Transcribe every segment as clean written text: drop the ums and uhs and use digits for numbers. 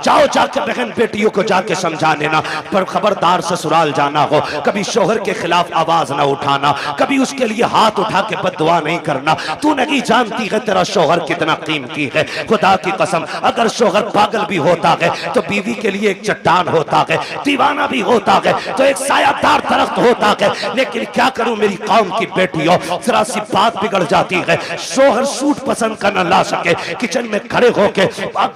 जाओ जाके बहन बेटियों को जाके समझा देना, पर खबरदार ससुराल जाना हो कभी शोहर के खिलाफ आवाज ना उठाना, कभी उसके लिए हाथ उठा के बददुआ नहीं करना। तू नहीं जानती है तेरा शोहर कितना कीमती है। खुदा की कसम अगर शोहर पागल भी होता है तो बीवी के लिए एक चट्टान होता है, दीवाना भी होता है तो एक सायादार दरख्त होता है। लेकिन क्या करूं मेरी कौम की बेटियों, जरा सी बात बिगड़ जाती है, शोहर सूट पसंद कर न ला सके, किचन में खड़े होके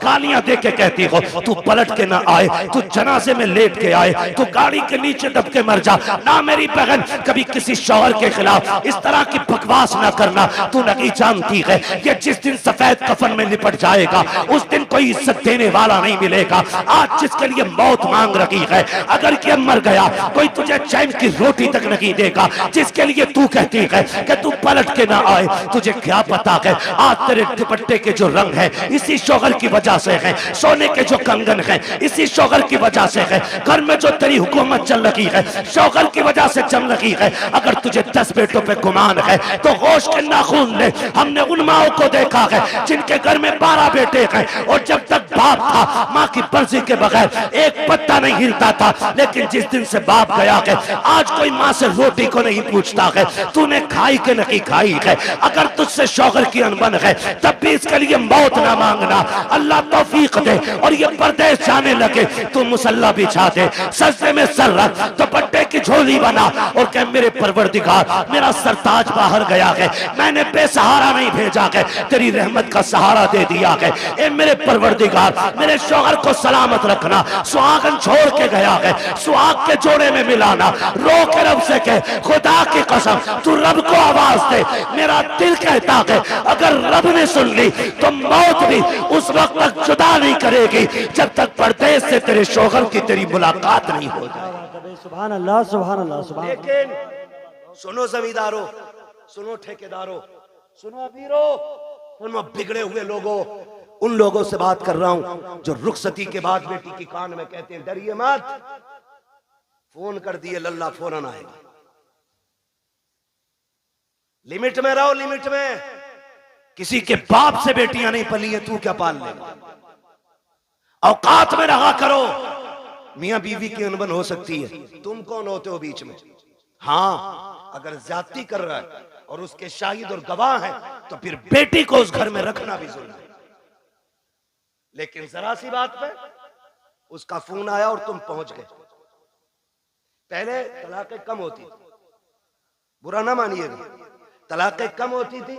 गालियां दे के कहती हो तू पलट के ना आए, तू जनाजे में लेट के आए, तू गाड़ी के नीचे दब के मर जा। ना मेरी बहन कभी किसी शौहर के खिलाफ इस तरह की बकवास ना करना। तू नहीं जानती है ये जिस दिन सफेद कफन में लिपट जाएगा उस दिन कोई इज्जत देने वाला नहीं मिलेगा। आज जिसके लिए मौत मांग रही है अगर ये मर गया कोई तुझे चैन की रोटी तक नहीं देगा। जिसके लिए तू कहती है कि तू पलट के ना आए, तुझे क्या पता है आज तेरे दुपट्टे के जो रंग है इसी शौहर की वजह से है, सोने के जो कंगन है इसी शौहर की वजह से है, घर में जो तेरी हुकूमत चल रही है शौहर की वजह से चल रही है। अगर तुझे 10 बेटों पे गुमान है तो होश के नाखून ले। हमने उन माओं को देखा है जिनके घर में 12 बेटे हैं और जब तक बाप था माँ की मर्जी के बगैर एक पत्ता नहीं हिलता था, लेकिन जिस दिन से बाप गया है आज कोई माँ से रोटी को नहीं पूछता है तूने खाई के नहीं खाई है। अगर तुझसे शौहर की अनबन है तब भी इसके लिए मौत ना मांगना, अल्लाह तौफीक दे और ये परदेश जाने लगे तू मुसल्ला बिछा दे, सजदे में सर रख, दुपट्टे की झोली बना और कह मेरे परवरदिगार मेरा सरताज बाहर गया है, मैंने बेसहारा नहीं भेजा है, तेरी रहमत का सहारा दे दिया है। ए मेरे परवरदिगार मेरे शौहर को सलामत रखना, सुहागन छोड़ के गया है सुहाग के जोड़े में मिलाना। रो के रब से कह खुदा की कसम तू रब को आवाज दे, मेरा दिल कहता है अगर रब ने सुन ली तो मौत भी उस वक्त तक जुदा नहीं करेगी जब तक परदेश से तेरे शौहर की तेरी मुलाकात नहीं हो जाए। सुभान अल्लाह सुभान अल्लाह सुभान। लेकिन सुनो जमींदारों, सुनो ठेकेदारों, सुनो अमीरों, सुनो बिगड़े हुए लोगों, उन लोगों से बात कर रहा हूं जो रुखसती के बाद बेटी की कान में कहते हैं डरिए मत, फोन कर दिए लल्ला फौरन आएगा। लिमिट में रहो, लिमिट में। किसी के बाप से बेटियां नहीं पली है, तू क्या पाल लेगा। औकात में रहा करो। मियां बीवी की अनबन हो सकती है, तुम कौन होते हो बीच में। हाँ अगर ज्यादती कर रहा है और उसके शाहिद और गवाह हैं तो फिर बेटी को उस घर में रखना भी जुल्म है। लेकिन जरा सी बात पे उसका फोन आया और तुम पहुंच गए। पहले तलाकें कम होती थी, बुरा ना मानिएगा, तलाकें कम होती थी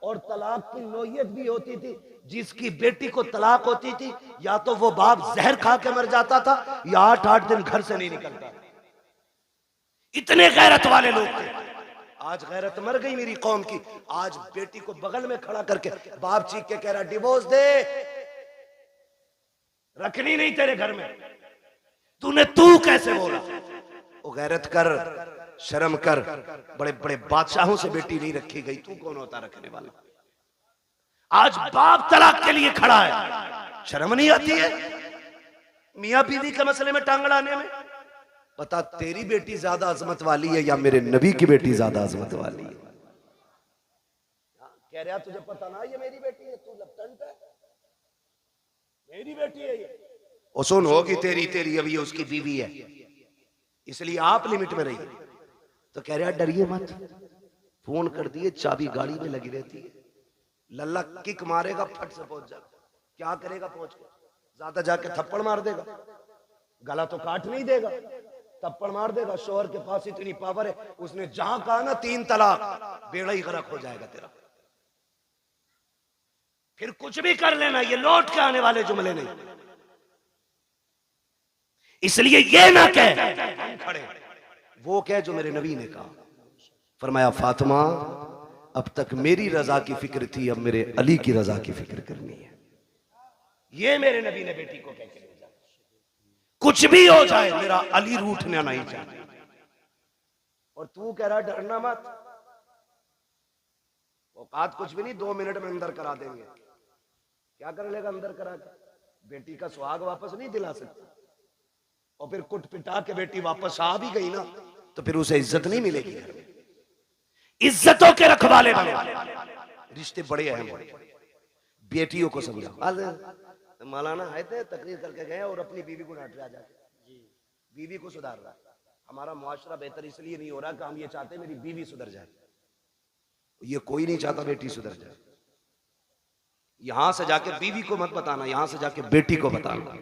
और तलाक की नौयत भी होती थी। जिसकी बेटी को तलाक होती थी या तो वो बाप जहर खा के मर जाता था या 8-8 दिन घर से नहीं निकलता। इतने गैरत वाले लोग थे। आज गैरत मर गई मेरी कौम की। आज बेटी को बगल में खड़ा करके बाप चीख के कह रहा डिवोर्स दे, रखनी नहीं तेरे घर में। तू कैसे बोला। वो गैरत कर, शर्म कर। बड़े बड़े बादशाहों से बेटी नहीं रखी गई, तू कौन होता रखने वाला। आज बाप तलाक के लिए खड़ा है, शर्म नहीं आती है मियां बीवी के मसले में टांग अड़ाने में। बता तेरी बेटी ज्यादा अजमत वाली है या मेरे नबी की बेटी ज्यादा अजमत वाली है। कह रहा तुझे पता ना ये मेरी बेटी है, तू लपटंट है, मेरी बेटी है ये। ओ सुन होगी तेरी तेरी अभी उसकी बीवी है, इसलिए आप लिमिट में रहिए। तो कह रहा डरिए मत, फोन कर दिए, चाबी गाड़ी में लगी रहती है, लल्ला किक मारेगा फट से पहुंच जा। क्या करेगा पहुंच के, ज्यादा जाके थप्पड़ मार देगा, गला तो काट नहीं देगा, थप्पड़ मार देगा। शोहर के पास इतनी पावर है, उसने जहां कहा ना 3 तलाक, बेड़ा ही गरक हो जाएगा तेरा। फिर कुछ भी कर लेना, ये लौट के आने वाले जुमले नहीं। इसलिए ये ना कह खड़े, वो कह जो मेरे नबी ने कहा। फरमाया फातिमा अब तक मेरी रजा की फिक्र थी, अब मेरे अली की रजा की फिक्र करनी है। ये मेरे नबी ने बेटी को कह के भेजा। कुछ भी हो जाए मेरा अली रूठना नहीं चाहिए। और तू कह रहा डरना मत, औकात कुछ भी नहीं, 2 मिनट में अंदर करा देंगे। क्या कर लेगा अंदर करा के, बेटी का सुहाग वापस नहीं दिला सकता। और फिर कुट पिटा के बेटी वापस आ भी गई ना तो फिर उसे इज्जत नहीं मिलेगी घर में। इज्जतों के रखवाले बने, रिश्ते बड़े अहम हैं। बेटियों को समझाओ। मौलाना आए थे, तकरीर करके गए और अपनी बीवी को डांट रहा जाके, बीवी को सुधार रहा। हमारा मुआशरा बेहतर इसलिए नहीं हो रहा कि हम ये चाहते मेरी बीवी सुधर जाए, ये कोई नहीं चाहता बेटी सुधर जाए। यहां से जाके बीवी को मत बताना, यहां से जाके बेटी को बताना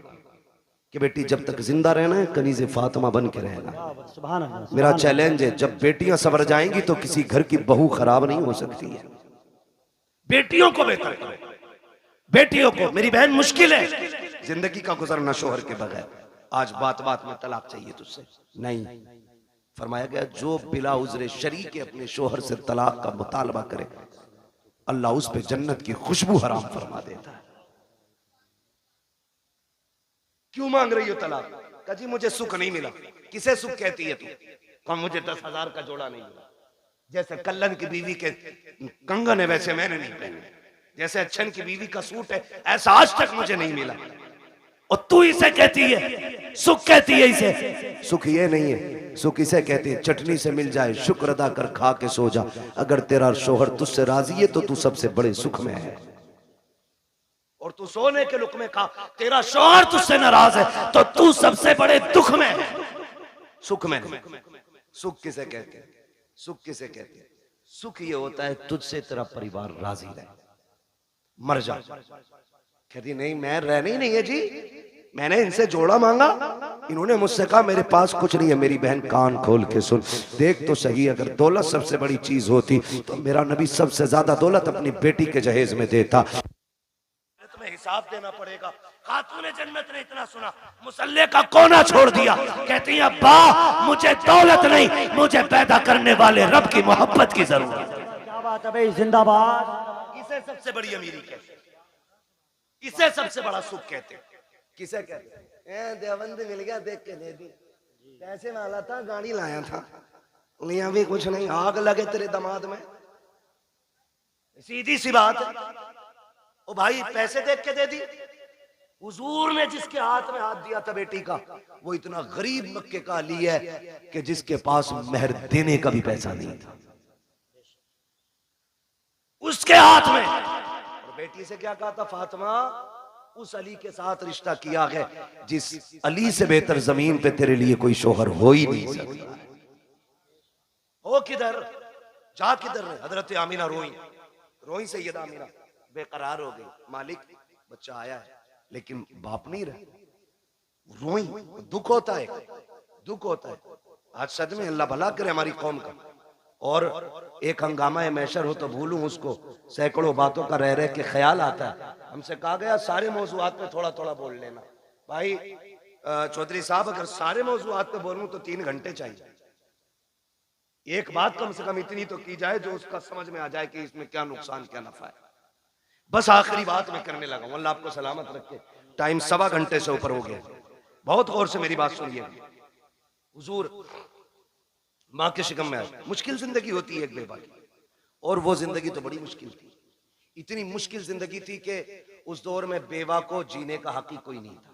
कि बेटी जब तक जिंदा रहना है कनीज़े फातिमा बन के रहना। सुभान अल्लाह। मेरा चैलेंज है, जब बेटियां सवर जाएंगी तो किसी घर की बहू खराब नहीं हो सकती है। बेटियों को बेहतर करो, बेटियों को। मेरी बहन मुश्किल है जिंदगी का गुजरना शोहर के बगैर। आज बात बात में तलाक चाहिए तुझसे, नहीं। फरमाया गया जो बिला उज़्र शरी के अपने शोहर से तलाक का मुतालबा करे अल्लाह उस पे जन्नत की खुशबू हराम फरमा देता है। क्यों मांग रही हो तलाक? कहा जी मुझे सुख नहीं मिला। किसे सुख कहती है तू? कहा मुझे 10,000 का जोड़ा नहीं मिला। जैसे कल्लन की बीवी के कंगन है वैसे मैंने नहीं पहने, जैसे अच्छन की बीवी का सूट है ऐसा आज तक मुझे नहीं मिला। और तू इसे कहती है सुख, कहती है इसे सुख? ये नहीं है सुख, इसे कहते हैं चटनी से मिल जाए शुक्र अदा कर खा के सो जा। अगर तेरा शोहर तुझसे राजी है तो तू सबसे बड़े सुख में है, और तू सोने के लुक में खा। तेरा शोहर तुझसे नाराज है तो तू सबसे बड़े दुख में है, सुख में नहीं। सुख किसे कहते हैं? सुख किसे कहते हैं? सुख ये होता है तुझसे तेरा परिवार राजी रहे, मर जा। कहती नहीं मैं रहनी ही नहीं है जी, मैंने इनसे जोड़ा मांगा, इन्होंने मुझसे कहा मेरे पास कुछ नहीं है। मेरी बहन कान खोल के सुन, देख तो सही, अगर दौलत सबसे बड़ी चीज होती तो मेरा नबी सबसे ज्यादा दौलत अपनी बेटी के जहेज में देता। तुम्हें हिसाब देना पड़ेगा। खातूने जन्नत ने इतना सुना, मुसल्ले का कोना छोड़ दिया। कहती है अब्बा मुझे दौलत नहीं, मुझे पैदा करने वाले रब की मोहब्बत की जरूरत है। क्या बात है भाई, जिंदाबाद। इसे सबसे बड़ी अमीरी कहते, इसे सबसे बड़ा सुख कहते। किसे कहते? देवबंद मिल गया देख के दे दी, पैसे वाला था गाड़ी लाया था, लिया भी कुछ नहीं, आग लगे तेरे दामाद में। सीधी सी बात है। ओ भाई पैसे देख के दे दी। हुजूर ने जिसके हाथ में हाथ दिया था बेटी का, वो इतना गरीब मक्के का अली है कि जिसके पास मेहर देने का भी पैसा नहीं था, उसके हाथ में। और बेटी से क्या कहा था? फातिमा उस अली के साथ रिश्ता किया है जिस अली से बेहतर जमीन पे तेरे लिए कोई शोहर हो ही नहीं सकता। हो किधर, जा किधर? हजरत आमीना रोई, रोई सैयदा आमीना बेकरार हो गई। मालिक बच्चा आया है लेकिन बाप नहीं रहा। रोई, दुख होता है, दुख होता है। आज सदमे, अल्लाह भला करे हमारी कौम का। और एक हंगामा मैशर हो तो भूलूं उसको, सैकड़ों बातों का रह रह के ख्याल आता है। हमसे कहा गया सारे मौजूआत पे थोड़ा थोड़ा बोल लेना। भाई चौधरी साहब अगर सारे मौजूआत पे बोलूं तो 3 घंटे चाहिए। एक बात कम से कम इतनी तो की जाए जो उसका समझ में आ जाए कि इसमें क्या नुकसान क्या नफा है। बस आखिरी बात मैं करने लगा हूं, अल्लाह आपको सलामत रखे। टाइम 1.25 घंटे से ऊपर हो गया। बहुत गौर से मेरी बात सुनिए। हुजूर माँ के शिकम में आए, मुश्किल जिंदगी होती है एक बेवा की, और वो जिंदगी तो बड़ी मुश्किल थी। इतनी मुश्किल जिंदगी थी कि उस दौर में बेवा को जीने का हक ही कोई नहीं था।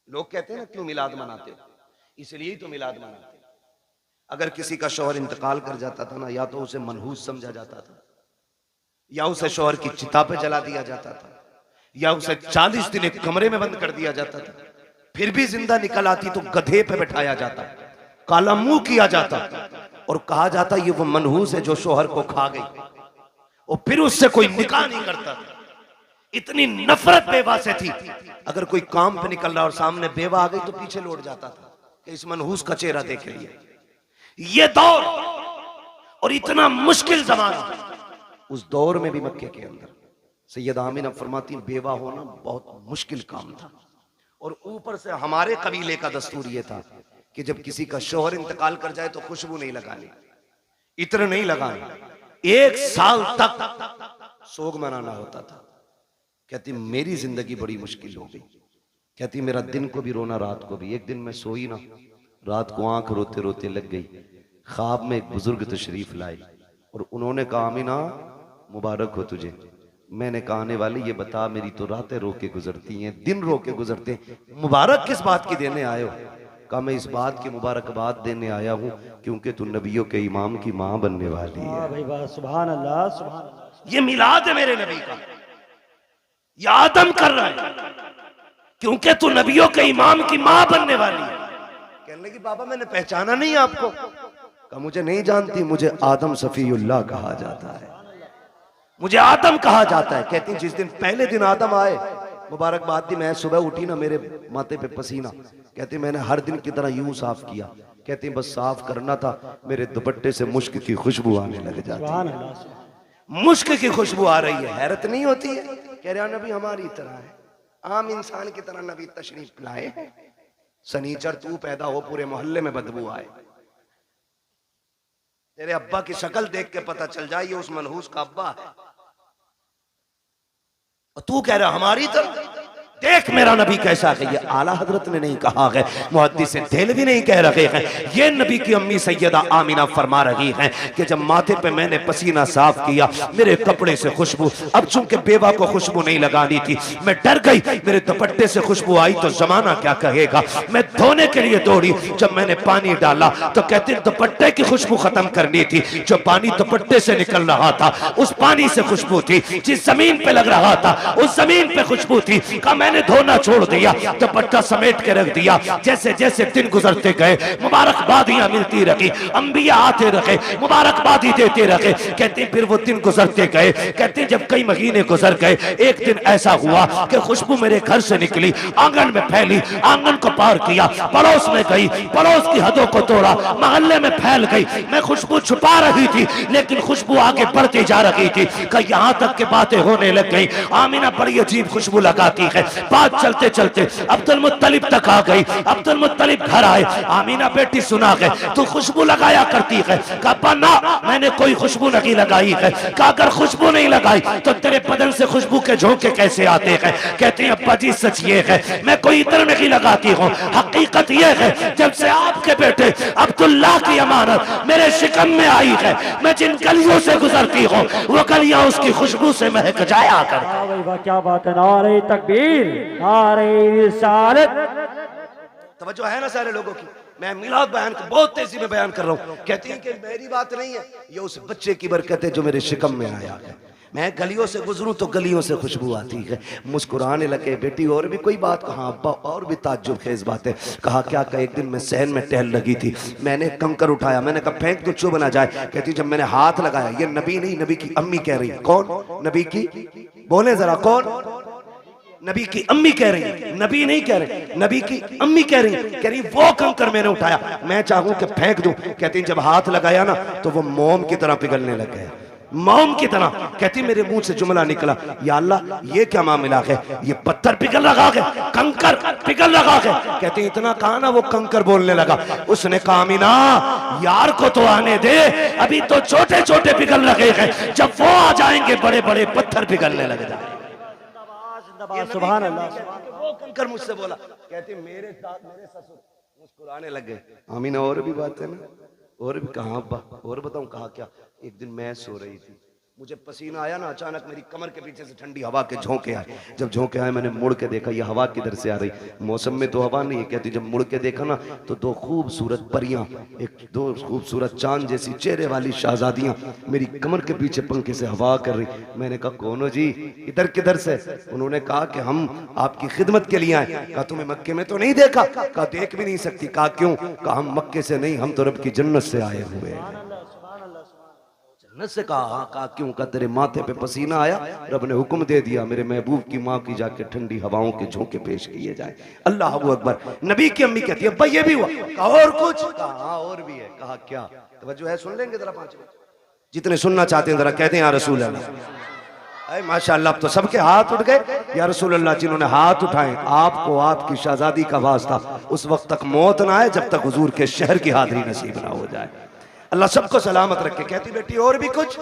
लोग कहते हैं ना क्यों मिलाद मनाते हो? इसलिए ही तो मिलाद मनाते। अगर किसी का शौहर इंतकाल कर जाता था ना, या तो उसे मनहूस समझा जाता था, या उसे शौहर की चिता पे जला दिया जाता था, या उसे 40 दिन एक कमरे में बंद कर दिया जाता था। फिर भी जिंदा निकल आती तो गधे पे बैठाया जाता, काला मुंह किया जाता और कहा जाता ये वो मनहूस है जो शौहर को खा गई, और फिर उससे कोई निकाह नहीं करता। इतनी नफरत बेवा से थी, अगर कोई काम पे निकल रहा और सामने बेवा आ गई तो पीछे लौट जाता था कि इस मनहूस का चेहरा देख लिए। ये दौर और इतना मुश्किल जमाना, उस दौर में भी मक्के के अंदर सैयदा आमीना फरमाती बेवा होना बहुत मुश्किल काम था। और ऊपर से हमारे कबीले का दस्तूर ये था कि जब किसी का शौहर इंतकाल कर जाए तो खुशबू नहीं लगानी, इत्र नहीं लगानी, 1 साल तक सोग मनाना होता था। कहती मेरी जिंदगी बड़ी मुश्किल हो गई। कहती मेरा दिन को भी रोना रात को भी। एक दिन मैं सोई ना, रात को आंख रोते रोते लग गई। ख्वाब में एक बुजुर्ग तशरीफ लाए और उन्होंने कहा आमीना मुबारक हो तुझे। मैंने कहा आने वाले ये बता, मेरी तो रातें रो के गुजरती हैं, दिन रो के गुजरते हैं, मुबारक किस बात की देने आए हो? कहा मैं इस बात की मुबारकबाद देने आया हूँ क्योंकि तू नबियों के इमाम की माँ बनने वाली है। भाई वाह, सुभान अल्लाह, सुभान अल्लाह। ये मिलाद है मेरे नबी का। ये आदम कर रहा है, क्योंकि तू नबियों के इमाम की मां बनने वाली है। कहने लगी बाबा मैंने पहचाना नहीं आपको। कहा मुझे नहीं जानती, मुझे आदम सफीउल्लाह कहा जाता है, मुझे आदम कहा जाता है। कहती जिस दिन पहले दिन आदम आए, मुबारकबाद दी, मैं सुबह उठी ना मेरे माथे पे पसीना, कहती मैंने हर दिन की तरह यूं साफ किया। कहती बस साफ करना था, मेरे दुपट्टे से मुश्क की खुशबू आने लग जाती। मुश्क की खुशबू आ रही है, हैरत नहीं होती है? कह रहा नबी हमारी तरह है, आम इंसान की तरह नबी तशरीफ लाए हैं। सनीचर तू पैदा हो पूरे मोहल्ले में बदबू आए, तेरे अब्बा की शक्ल देख के पता चल जाए ये उस मनहूस का अब्बा है, और तू कह रहा हमारी तरह। देख मेरा नबी कैसा है। ये आला हजरत ने नहीं कहा है, मुहद्दिस देहलवी नहीं कह रहे हैं, ये नबी की अम्मी सैयदा आमिना फरमा रही हैं कि जब माथे पे मैंने पसीना साफ किया, मेरे कपड़े से खुशबू, अब चूंकि बेवा को खुशबू नहीं लगानी थी, मैं डर गई मेरे दुपट्टे से खुशबू आई तो जमाना क्या कहेगा। मैं धोने के लिए दौड़ी, जब मैंने पानी डाला तो कहते दुपट्टे की खुशबू खत्म करनी थी। जो पानी दुपट्टे से निकल रहा था उस पानी से खुशबू थी, जिस जमीन पे लग रहा था उस जमीन पे खुशबू थी। मैंने धोना छोड़ दिया, दुपट्टा समेट के रख दिया। जैसे जैसे दिन गुजरते गए मुबारकबादियां मिलती रही, अंबिया आते रहे, मुबारकबादी देते रहे। कहते फिर वो दिन गुजरते गए, कहते जब कई महीने गुजर गए, एक दिन ऐसा हुआ कि खुशबू मेरे घर से निकली, आंगन में फैली, आंगन को पार किया, पड़ोस में गई, पड़ोस की हदों को तोड़ा, मोहल्ले में फैल गई। मैं खुशबू छुपा रही थी लेकिन खुशबू आगे बढ़ती जा रही थी, कि यहाँ तक के बातें होने लग गई। आमिना बड़ी अजीब खुशबू लगाती है। बात चलते चलते अब्दुल मुत्तलिब तक आ गई। अब्दुल मुत्तलिब घर आए, आमीना बेटी सुना गए तू खुशबू लगाया करती है। कहा ना मैंने कोई खुशबू नहीं लगाई है। कहा अगर खुशबू नहीं लगाई तो तेरे बदन से खुशबू के झोंके कैसे आते हैं। कहते हैं अब्बा जी सच ये है मैं कोई इतर नहीं लगाती हूँ, हकीकत ये है जब से आपके बेटे अब्दुल्ला की अमानत मेरे शिकम में आई है, मैं जिन गलियों से गुजरती हूँ वो गलियां उसकी खुशबू से महक जाया कर। वाह भाई वाह, क्या बात है। नारे तकबीर, नारे रिसालत। तवज्जो है ना सारे लोगों की? मैं मिलाद बयान को बहुत तेजी में बयान कर रहा हूँ। कहती हैं कि मेरी बात नहीं है, ये उस बच्चे की बरकत है जो मेरे शिकम में आया है। मैं गलियों से गुजरूं तो गलियों से खुशबू आती है। मुस्कुराने लगे। बेटी और भी कोई बात? कहा अब्बा और भी ताज्जुब खेज बातें। कहा क्या? कहा एक दिन मैं सहन में टहल लगी थी, मैंने कंकर उठाया, मैंने कहा फेंक तो चुभ ना जाए। कहती जब मैंने हाथ लगाया, ये नबी नहीं नबी की अम्मी कह रही। कौन? नबी की, बोले जरा कौन? नबी की अम्मी कह रही है, नबी नहीं कह रहे, नबी की अम्मी कह रही वो कंकर मैंने उठाया, मैं चाहूं कि फेंक दूं। कहती जब हाथ लगाया ना तो वो मोम की तरह पिघलने लग गया, मोम की तरह। कहती मेरे मुंह से जुमला निकला, या अल्लाह ये क्या मामला है, ये पत्थर पिघल रहा है, कंकर पिघल रहा है। कहती इतना कहा ना वो कंकर बोलने लगा। उसने कहा आमीना यार को तो आने दे, अभी तो छोटे छोटे पिघल रहे हैं, जब वो आ जाएंगे बड़े बड़े पत्थर पिघलने लग जाए। सुभान अल्लाह। वो कंकर मुझसे बोला। कहती मेरे ससुर मुस्कुराने लग गए। आमीना और भी बात है ना? और भी? कहा अब्बा और बताऊं? कहा क्या? एक दिन मैं सो रही थी, मुझे पसीना आया ना, अचानक मेरी कमर के पीछे से ठंडी हवा के झोंके आए। जब झोंके आए मैंने मुड़ के देखा, ये हवा किधर से आ रही? मौसम में तो हवा नहीं है। कहती जब मुड़ के देखा ना तो दो खूबसूरत परियां, दो खूबसूरत चांद जैसी चेहरे वाली शहजादियां मेरी कमर के पीछे पंखे से हवा कर रही। मैंने कहा कौन हो जी, इधर किधर से? उन्होंने कहा कि हम आपकी खिदमत के लिए आए। कहा तुम्हें मक्के में तो नहीं देखा? कहा देख भी नहीं सकती। कहा क्यों? कहा हम मक्के से नहीं, हम तो रब की जन्नत से आए हुए हैं। जन्नत से? कहा क्यों? का तेरे माथे पे पसीना आया, रब ने हुक्म दे दिया मेरे महबूब की माँ की जाके ठंडी हवाओं के झोंके पेश किए जाए। अल्लाह अकबर। नबी की अम्मी कहती है भाई ये भी हुआ? कहा और कुछ? कहा और भी है। कहा क्या? तवज्जो है, सुन लेंगे जरा 5 मिनट, जितने सुनना चाहते हैं जरा कहते हैं या रसूल अल्लाह। माशाअल्लाह, अब तो सबके हाथ उठ गए या रसूल अल्लाह। जिन्होंने हाथ उठाए आपको आपकी शहजादी का वास्ता उस वक्त तक मौत ना आए जब तक हुजूर के शहर की हाजिरी नसीब ना हो जाए। अल्लाह सबको सलामत रखे। कहती बेटी और भी कुछ?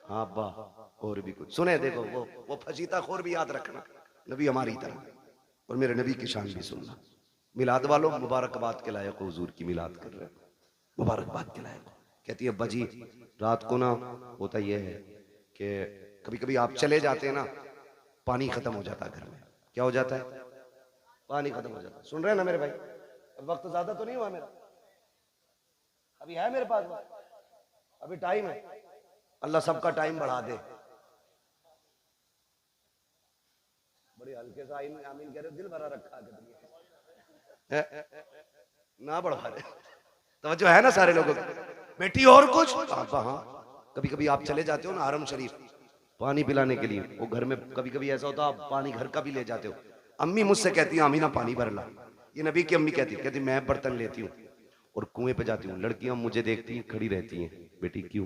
हाँ अब्बा और भी कुछ। सुने देखो वो फजीता खोर भी याद रखना, नबी हमारी तरह, और मेरे नबी की शान भी सुनना। मिलाद वालों मुबारकबाद के लायक हुजूर की मिलाद कर रहे हैं, मुबारकबाद के लायक। कहती है अब्बा जी रात को ना होता यह है कि कभी कभी आप चले जाते हैं ना, पानी खत्म हो जाता है घर में। क्या हो जाता है? पानी खत्म हो जाता है। सुन रहे हैं ना मेरे भाई? वक्त ज्यादा तो नहीं हुआ मेरा, अभी है मेरे पास वक्त, अभी टाइम है। अल्लाह सबका टाइम बढ़ा दे। बड़े हल्के से आमीन कह रहे हो, दिल भरा रखा है ना बढ़ा रहे तो जो है ना सारे लोगों को। बेटी और कुछ? हाँ, कभी कभी आप चले जाते हो ना हरम शरीफ पानी पिलाने के लिए, वो घर में कभी कभी ऐसा होता है आप पानी घर का भी ले जाते हो। अम्मी मुझसे कहती है आमीना पानी भर ला, ये नबी की अम्मी कहती मैं बर्तन लेती हूँ और कुएं पे जाती हूँ। लड़कियां मुझे देखती हैं खड़ी रहती हैं, बेटी क्यों?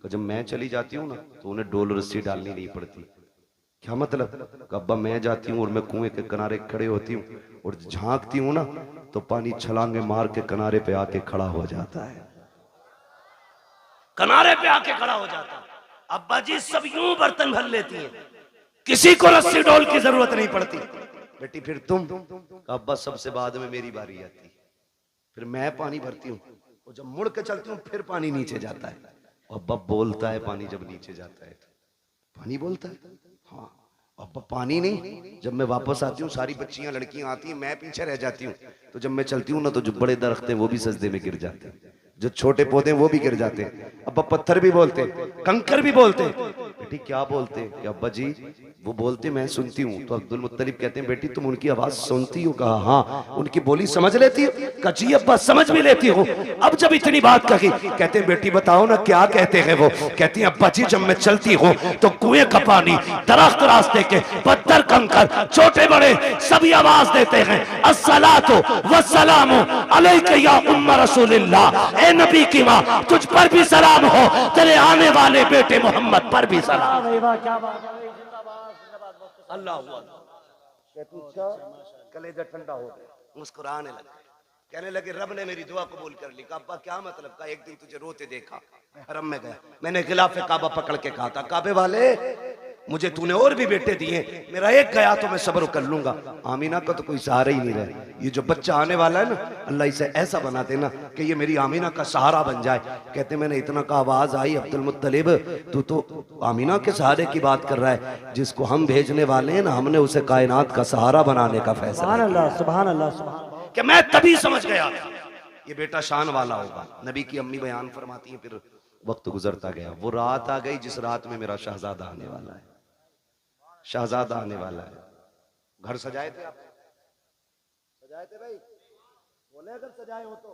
तो जब मैं चली जाती हूँ ना तो उन्हें डोल रस्सी डालनी नहीं पड़ती। क्या मतलब? अब्बा मैं जाती हूँ और मैं कुएं के किनारे खड़े होती हूँ और झांकती हूँ ना तो पानी छलांगे मार के किनारे पे आके खड़ा हो जाता है, किनारे पे आके खड़ा हो जाता है। अब्बा जी सब यूं बर्तन भर लेती हैं, किसी को रस्सी डोल की जरूरत नहीं पड़ती। बेटी फिर तुम? अब्बा सबसे बाद में मेरी बारी आती, फिर मैं पानी भरती हूँ और जब मुड़ के चलती हूँ फिर पानी नीचे जाता है। अब्बा बोलता है पानी जब नीचे जाता है तो पानी बोलता है। हाँ अब्बा पानी नहीं। जब मैं वापस आती हूँ सारी बच्चियां लड़कियां आती हैं, मैं पीछे रह जाती हूँ। तो जब मैं चलती हूँ ना तो जो बड़े दरख्त हैं वो भी सजदे में गिर जाते हैं, जो छोटे पौधे वो भी गिर जाते हैं। अब्बा पत्थर भी बोलते, कंकर भी बोलते। बेटी क्या बोलते? अब्बा जी वो बोलते मैं सुनती हूँ। तो अब्दुल मुत्तलिब कहते हैं बेटी तुम उनकी आवाज सुनती हो? कहा हाँ। उनकी बोली समझ लेती हो? कहा जी अब्बा समझ भी लेती हो। अब जब इतनी बात कही कहते हैं बेटी बताओ ना क्या कहते हैं वो? कहती है अब्बा जी जब मैं चलती हूँ तो कुएं का पानी, दरख्त, रास्ते के पत्थर, कंकर, छोटे बड़े सभी आवाज देते हैं अस्सलातु वस्सलामु अलैका या उम्म रसूलिल्लाह। ए नबी की माँ तुझ पर भी सलाम हो, तेरे आने वाले बेटे मोहम्मद पर भी सलाम। अल्लाह कलेजा ठंडा हो गया, मुस्कुराने लगे, कहने लगे रब ने मेरी दुआ कबूल कर ली। अब्बा क्या मतलब? का एक दिन तुझे रोते देखा, मैं हरम में गया, मैंने खिलाफे काबा पकड़ के कहा था काबे वाले मुझे तूने और भी बेटे दिए, मेरा एक गया तो मैं सब्र कर लूंगा। आमीना का तो कोई सहारा ही नहीं रहा। ये जो बच्चा आने वाला है ना अल्लाह इसे ऐसा बना देना कि ये मेरी आमीना का सहारा बन जाए। कहते मैंने इतना का आवाज आई अब्दुल मुत्तलिब तू तो आमीना के सहारे की बात कर रहा है, जिसको हम भेजने वाले हैं ना हमने उसे कायनात का सहारा बनाने का फैसला। सुभान अल्लाह, सुभान अल्लाह, सुभान। कि मैं तभी समझ गया ये बेटा शान वाला होगा। नबी की अम्मी बयान फरमाती है फिर वक्त गुजरता गया, वो रात आ गई जिस रात में मेरा शहजादा आने वाला है, शहजादा आने वाला है। घर सजाए थे आप? सजाए थे भाई? बोले अगर सजाए हो तो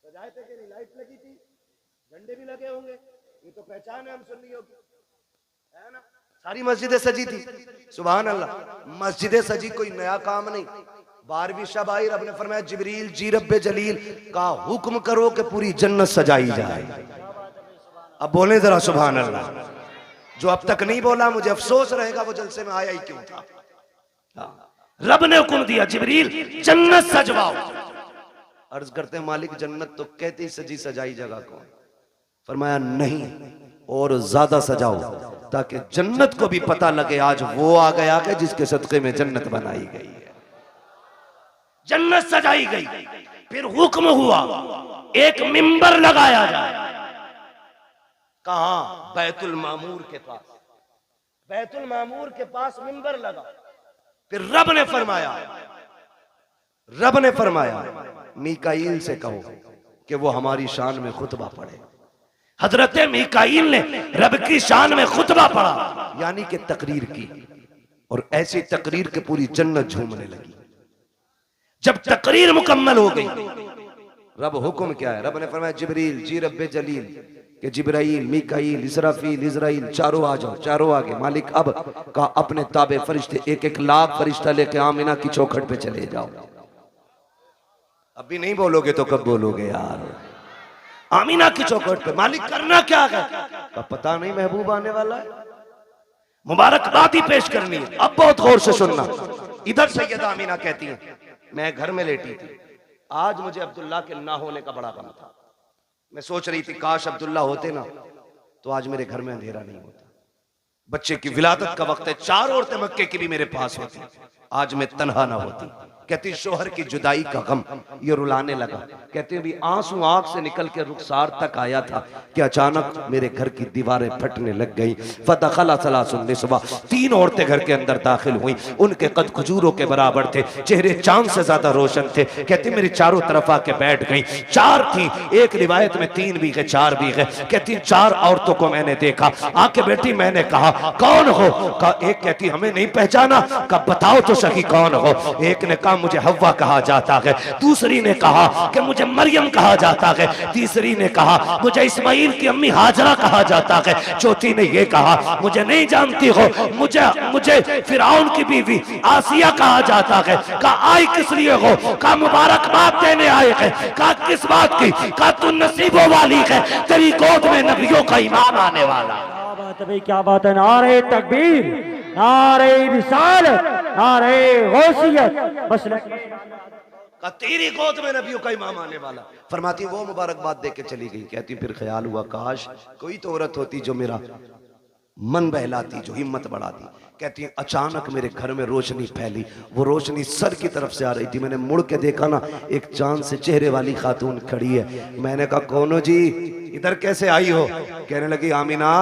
सजाए थे कि नहीं? लाइट लगी थी, झंडे भी लगे होंगे, ये तो पहचान है हम सुन्नियों की, है ना? सारी मस्जिदें सजी थी। सुभान अल्लाह, मस्जिदें सजी कोई नया काम नहीं। 12वीं शब आई, रब ने फरमाया जिब्रील जी रब्बे जलील का हुक्म करो कि पूरी जन्नत सजाई जाए। अब बोले जरा सुभान अल्लाह। जो अब तक नहीं बोला मुझे अफसोस रहेगा वो जलसे में आया ही क्यों था। रब ने हुक्म दिया जिब्रील जन्नत सजवाओ। अर्ज करते हैं मालिक जन्नत तो कहते ही सजी सजाई जगह कौन? फरमाया नहीं और ज्यादा सजाओ ताकि जन्नत को भी पता लगे आज वो आ गया कि जिसके सदके में जन्नत बनाई गई है। जन्नत सजाई गई, फिर हुक्म हुआ एक मिंबर लगाया जाए। कहां? बैतुल मामूर के पास। बैतुल मामूर के पास मिंबर लगा। फिर रब ने फरमाया मीकाईल से कहो कि वो हमारी शान में खुतबा पढ़े। हजरत मीकाईल ने रब की शान में खुतबा पढ़ा, यानी कि तकरीर की, और ऐसी तकरीर के पूरी जन्नत झूमने लगी। जब तकरीर मुकम्मल हो गई रब हुक्म क्या है? रब ने फरमाया जिब्रील जी रब्बे जलील कि जिब्राइल, मीकाईल, इसराफील, इजराइल चारों आ जाओ। चारों आगे मालिक अब का अपने ताबे फरिश्ते 1-1 लाख फरिश्ता लेके आमीना की चौखट पे चले जाओ। अभी नहीं बोलोगे तो कब बोलोगे यार? आमीना की चौखट पे मालिक करना क्या है? का पता नहीं, महबूब आने वाला है, मुबारकबादी पेश करनी है। अब बहुत गौर से सुनना। इधर सैयदा आमीना कहती है मैं घर में लेटी थी, आज मुझे अब्दुल्ला के ना होने का बड़ा गम था। मैं सोच रही थी काश अब्दुल्ला होते ना तो आज मेरे घर में अंधेरा नहीं होता। बच्चे की विलादत का वक्त है, 4 औरतें मक्के की भी मेरे पास होती, आज मैं तन्हा ना होती। कहती शोहर की जुदाई का गम, ये रुलाने लगा। कहते भी आंसू आंख से निकल के रुखसार तक आया था कि अचानक मेरे घर की दीवारें फटने लग गई। फदखला सलासुन निस्वा, 3 औरतें घर के अंदर दाखिल हुई। उनके कद खजूरों के बराबर थे, चेहरे चांद से ज्यादा रोशन थे। कहती मेरी चारों तरफ आके बैठ गई। 4 थी, एक रिवायत में 3 भी गए 4 भी गए। कहती 4 औरतों को मैंने देखा, आके बैठी। मैंने कहा कौन हो? कहा एक कहती हमें नहीं पहचाना। कहा बताओ तो सही कौन हो? एक ने कहा मुझे हव्वा कहा जाता है, दूसरी ने कहा कि मुझे मरियम कहा जाता है, तीसरी ने कहा मुझे इस्माइल की अम्मी हाजरा कहा जाता है, चौथी ने यह कहा मुझे नहीं जानती हो, मुझे फिरौन की बीवी आसिया कहा जाता है। कहा आई किस लिए हो? कहा मुबारकबाद देने आए हैं। कहा किस बात की? कहा तू नसीबों वाली है, तेरी गोद में नबियों का इमाम आने वाला। क्या बात है भाई, क्या बात है। नारे तकबीर, नारे रिसालत, नारे गौसियत। बस का तेरी गोद में नबियों का इमाम आने वाला। फरमाती वो मुबारकबाद दे के चली गई। कहती फिर ख्याल हुआ काश कोई तो औरत होती जो मेरा मन बहलाती, जो हिम्मत बढ़ाती। कहती है अचानक मेरे घर में रोशनी फैली। वो रोशनी सर की तरफ से आ रही थी। मैंने मुड़ के देखा ना, एक चांद से चेहरे वाली खातून खड़ी है। मैंने कहा कौन हो जी, इधर कैसे आई हो? कहने लगी आमीना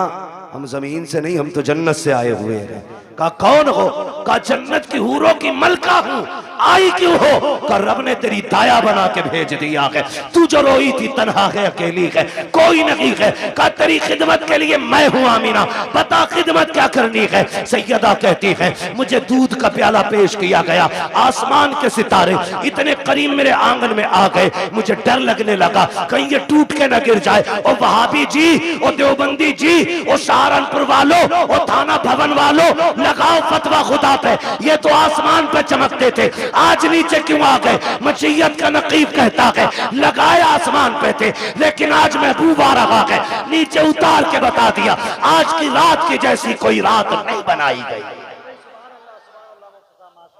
हम जमीन से नहीं, हम तो जन्नत से आए हुए हैं। कहा कौन हो? कहा जन्नत की हूरों की मलका हूं। आई क्यों हो? कहा रब ने तेरी दाया बना के भेज दिया है। तू जो रोई थी तन्हा है, अकेली है, कोई नहीं है। कहा तेरी खिदमत के लिए मैं हूं आमीना, बता खिदमत क्या करनी है? सैयदा कहती है मुझे दूध का प्याला पेश किया गया। आसमान के सितारे इतने करीब मेरे आंगन में आ गए, मुझे डर लगने लगा कहीं ये टूट के न गिर जाए। और वहाबी जी, और देवबंदी जी, और सहारनपुर वालों, और थाना भवन वालों, लगाओ फतवा खुदा पे। ये तो आसमान पे चमकते थे, आज नीचे क्यों आ गए? मशीयत का नकीब कहता है लगाए आसमान पे थे, लेकिन आज महबूब आ रहा है, नीचे उतार के बता दिया आज की रात की जैसी कोई रात नहीं बनाई गई।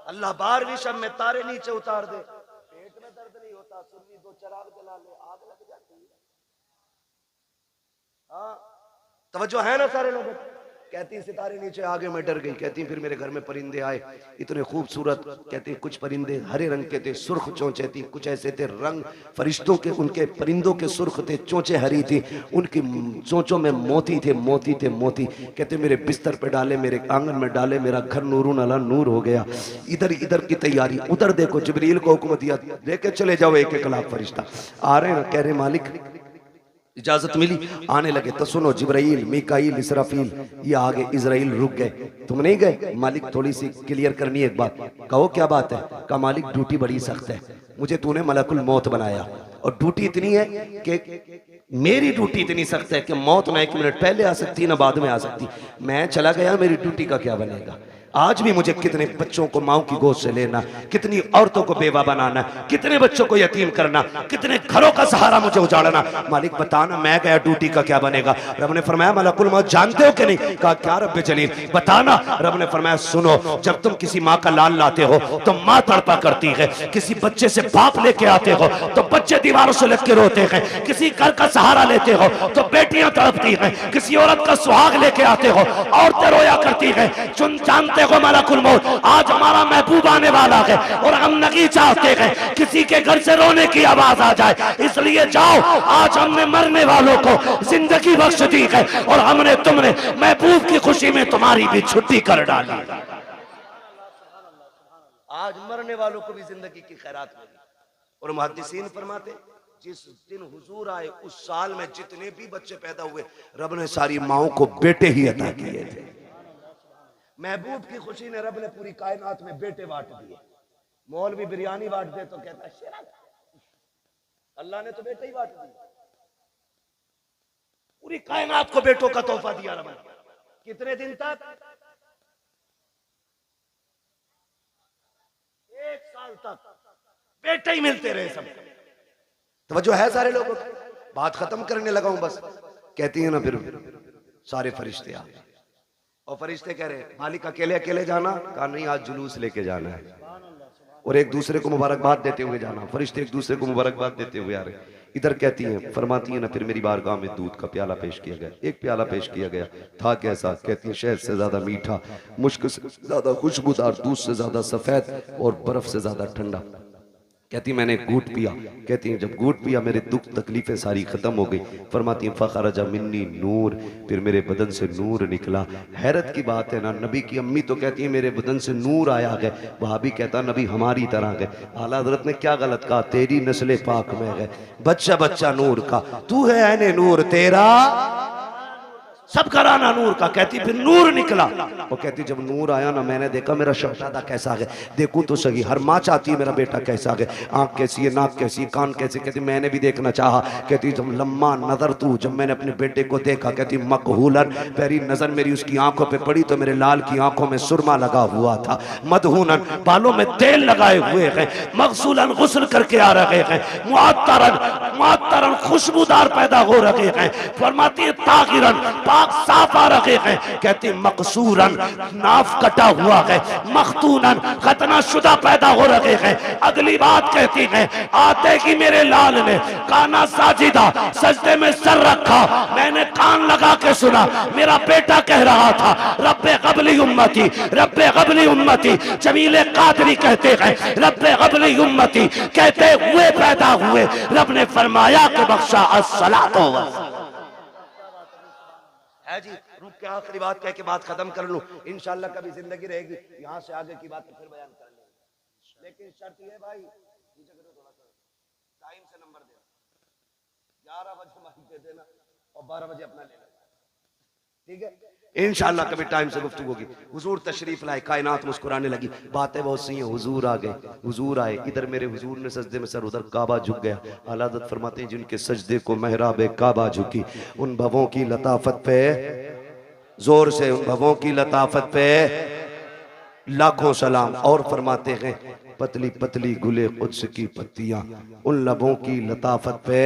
अल्लाह 12वीं शब में तारे नीचे उतार दे। पेट में दर्द नहीं होता, सुन्नी 2 चिराग जला ले, आग लग जाती है। हाँ तवज्जो है ना सारे लोग? कहती सितारे नीचे आगे मैं डर गई। कहती फिर मेरे घर में परिंदे आए, इतने खूबसूरत। कहती कुछ परिंदे हरे रंग के थे, सुर्ख चोंचे थी, कुछ ऐसे थे रंग फरिश्तों के, उनके परिंदों के सुर्ख थे, चोंचे हरी थी, उनकी चोंचों में मोती थे, मोती थे मोती। कहते मेरे बिस्तर पे डाले, मेरे आंगन में डाले, मेरा घर नूरून अला नूर हो गया। इधर की तैयारी, उधर देखो जिब्रील को हुक्म दिया लेके चले जाओ 1-1 लाख फरिश्ता आ रहे हैं। कह रहे मालिक इजाजत मिली, आने लगे। तो सुनो जिब्राइल, मीकाईल, इसराफील ये आगे, इजराइल रुक गए। तुम नहीं गए? मालिक थोड़ी सी क्लियर करनी है एक बात। कहो क्या बात है? कहा मालिक ड्यूटी बड़ी सख्त है, मुझे तूने मलकुल मौत बनाया और ड्यूटी इतनी है कि मेरी ड्यूटी इतनी सख्त है कि मौत ना 1 मिनट पहले आ सकती ना बाद में आ सकती। मैं चला गया, मेरी ड्यूटी का क्या बनेगा? आज भी मुझे कितने बच्चों को माँ की गोद से लेना, कितनी औरतों को बेवा बनाना, कितने बच्चों को यतीम करना, कितने घरों का सहारा मुझे उजाड़ना। मालिक बताना मैं गया ड्यूटी का क्या बनेगा? रब ने फरमाया मलकुल मौत जानते हो कि नहीं? कहा क्या रब जलील बताना। रब ने फरमाया सुनो, जब तुम किसी माँ का लाल लाते हो तो माँ तड़पा करती है, किसी बच्चे से बाप लेके आते हो तो बच्चे दीवारों से लग के रोते हैं, किसी घर का सहारा लेते हो तो बेटियां तड़पती हैं, किसी औरत का सुहाग लेके आते हो औरतें रोया करती हैं। जानते हो मलकुल मौत आज हमारा महबूब आने वाला है और हम नहीं चाहते हैं किसी के घर से रोने की आवाज आ जाए, इसलिए जाओ आज हमने मरने वालों को जिंदगी बख्श दी है और हमने तुमने महबूब की खुशी में तुम्हारी भी छुट्टी कर डाली। आज मरने वालों को भी जिंदगी की खैरात मिली। और मुहद्दिसीन फरमाते जिस दिन हुजूर आए उस साल में जितने भी बच्चे पैदा हुए रब ने सारी माओं को बेटे ही अता किए थे। महबूब की खुशी ने रब ने पूरी कायनात में बेटे बांट दिए। मौलवी बिरयानी बांट दे तो कहता है अल्लाह ने तो बेटे ही बांट दिए। पूरी कायनात को बेटों का तोहफा दिया रब ने। कितने दिन तक? 1 साल तक बेटे ही मिलते रहे सबको। तवज्जो है सारे लोगों को? बात खत्म करने लगा हूं बस। कहती है ना फिर सारे फरिश्ते आ गए और फरिश्ते कह रहे मालिक अकेले अकेले जाना? कहा नहीं आज जुलूस लेके जाना है और एक दूसरे को मुबारकबाद देते हुए जाना। फरिश्ते एक दूसरे को मुबारकबाद देते हुए आ रहे। इधर कहती हैं, फरमाती हैं ना, फिर मेरी बारगाह में दूध का प्याला पेश किया गया। एक प्याला पेश किया गया, था कैसा? कहती हैं शहद से ज्यादा मीठा, मुश्क से ज्यादा खुशबूदार, दूध से ज्यादा सफेद और बर्फ से ज्यादा ठंडा। कहती मैंने घूट पिया। कहती हैं जब घूट पिया मेरे दुख तकलीफें सारी खत्म हो गई। फरमाती हैं फखरजा मिन्नी नूर, फिर मेरे बदन से नूर निकला। हैरत की बात है ना, नबी की अम्मी तो कहती है मेरे बदन से नूर आया गए, वहाबी कहता नबी हमारी तरह गए। आला हज़रत ने क्या गलत कहा? तेरी नस्ल पाक में गए, बच्चा बच्चा नूर का, तू है ऐने नूर, तेरा सब कराना नूर का। कहती फिर नूर निकला। वो कहती जब नूर आया ना, मैंने देखा मेरा शहजादा कैसा है, देखूं तो सही, हर माँ चाहती है मेरा बेटा कैसा है, आंख कैसी है, नाक कैसी है, कान कैसे। कहती मैंने भी देखना चाहा। कहती जब लम्मा नजर तू, जब मैंने अपने बेटे को देखा, कहती मकहूलन, पहली नजर मेरी उसकी आंखों पे पड़ी तो मेरे लाल की आंखों में सुरमा लगा हुआ था, मदहूनन, बालों में तेल लगाए हुए हैं, मगसूलन, गुस्ल करके आ रहे हैं, मुअत्तरन, मुअत्तरन, खुशबूदार पैदा हो रहे हैं। फरमाती है ताहिरन, पाक साफ आ रहे हैं। कहती मकसूरन, नाफ कटा हुआ है, मखतूनन, खतना शुदा पैदा हो रहे हैं। अगली बात कहती है आते ही मेरे लाल ने काना साजिदा, सजदे में सर रखा, मैंने कान लगा के सुना, मेरा बेटा कह रहा था रब्बे क़ब्ली उम्मती, रब्बे क़ब्ली उम्मती। जमीले कादरी कहते हैं रब्बे क़ब्ली उम्मती, कहते हुए पैदा हुए। रब ने फरमाया कि बख्शा अस्सलातो है जी। रुक के आखिरी बात कह के बात खत्म कर लूं, इंशाल्लाह कभी जिंदगी रहेगी यहाँ से आगे की बात तो फिर बयान कर लेंगे। लेकिन शर्त ये भाई, नीचे करो थोड़ा सा, टाइम से नंबर दे, 11 बजे माइक दे देना और 12 बजे अपना ले लेना, ठीक है? इंशाल्लाह कभी टाइम से गुफ्तगू होगी। हुजूर तशरीफ लाए, कायनात मुस्कुराने लगी, बातें बहुत सी हैं। हुजूर आ गए, हुजूर आए, इधर मेरे हुजूर ने सजदे में सर, उधर काबा झुक गया। आला हज़रत फरमाते हैं जिनके सजदे को महराब काबा झुकी, उन भवों की लताफत पे, जोर से, उन भवों की लताफत पे लाखों सलाम। और फरमाते हैं पतली पतली गुले कुद्स की पत्तियां, उन लबों की लताफत पे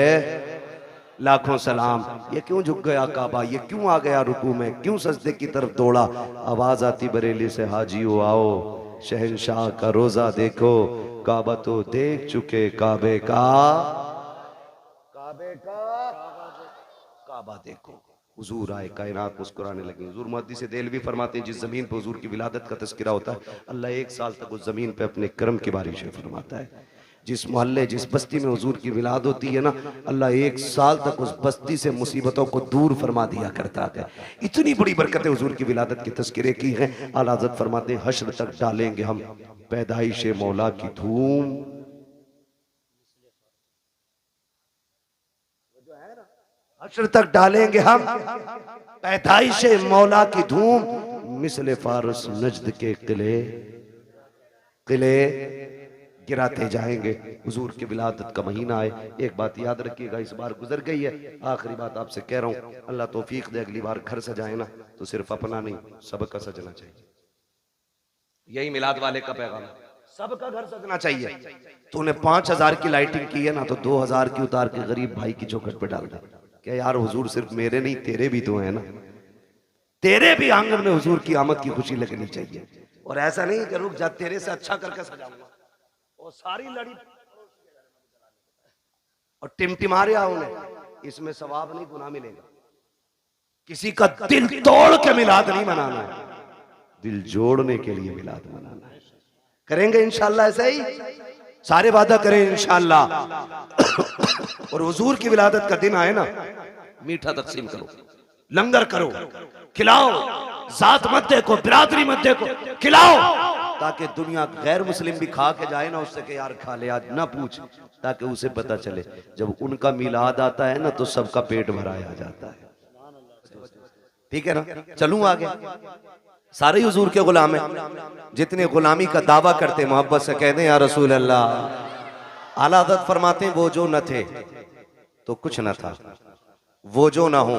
लाखों सलाम। ये क्यों झुक गया काबा, ये क्यों आ गया रुकू में, क्यों सजदे की तरफ दौड़ा? आवाज आती बरेली से हाजियो आओ, शहंशाह का रोजा देखो, काबा तो देख चुके, काबे का, काबे का काबा देखो। हुजूर आए, कायनात मुस्कुराने लगी। हुजूर मुहद्दिस देलवी फरमाते हैं जिस जमीन पर हुजूर की विलादत का तज़किरा होता है, अल्लाह 1 साल तक उस जमीन पे अपने करम की बारिशें फरमाता है। जिस मोहल्ले, जिस बस्ती में हुजूर की विलादत होती है ना, अल्लाह 1 साल तक उस बस्ती से मुसीबतों को दूर फरमा दिया करता है। इतनी बड़ी बरकतें हुजूर की विलादत के तज़किरे की हैं। आला हज़रत फरमाते हैं हश्र तक डालेंगे हम पैदाइश मौला की धूम, हश्र तक डालेंगे हम पैदाइश मौला की धूम, मिसले फारस नजद के किले, किले गिराते जाएंगे। हुजूर की विलादत का महीना है। एक बात याद रखिएगा, इस बार गुजर गई है, आखिरी बात आपसे कह रहा हूँ, अल्लाह तौफीक दे अगली बार घर सजाए ना तो सिर्फ अपना नहीं सबका सजना चाहिए। यही मिलाद वाले का पैगाम, सबका घर सजना चाहिए। तूने 5000 की लाइटिंग की है ना, तो 2000 की उतार के गरीब भाई की चौखट पे डाल दे। क्या यार हुजूर सिर्फ मेरे नहीं तेरे भी तो है ना, तेरे भी आंगन में हुजूर की आमद की खुशी लगनी चाहिए। और ऐसा नहीं कि रुक जा, तेरे से अच्छा करके सजाऊंगा, और सारी लड़ी और टिमटिमा रहा उन्हें, इसमें सवाब नहीं गुनाह मिलेगा। किसी का दिल तोड़ के मिलाद नहीं मनाना है, दिल जोड़ने के लिए मिलाद मनाना है। करेंगे इंशाल्लाह ऐसा ही, सारे वादा करें इंशाल्लाह। और हुजूर की विलादत का दिन आए ना, मीठा तकसीम करो, लंगर करो, खिलाओ, जात मत देखो, बिरादरी मत देखो, खिलाओ, ताकि दुनिया गैर मुस्लिम भी खा के जाए ना, उससे के यार खा ले आज, ना पूछ, ताकि उसे पता चले जब उनका मिलाद आता है ना तो सबका पेट भराया जाता है। ठीक है ना? चलूं आगे। सारे हुजूर के गुलाम हैं, जितने गुलामी का दावा करते मोहब्बत से कहते हैं या रसूल अल्लाह। आला हज़रत फरमाते हैं वो जो न थे तो कुछ न था, वो जो ना हो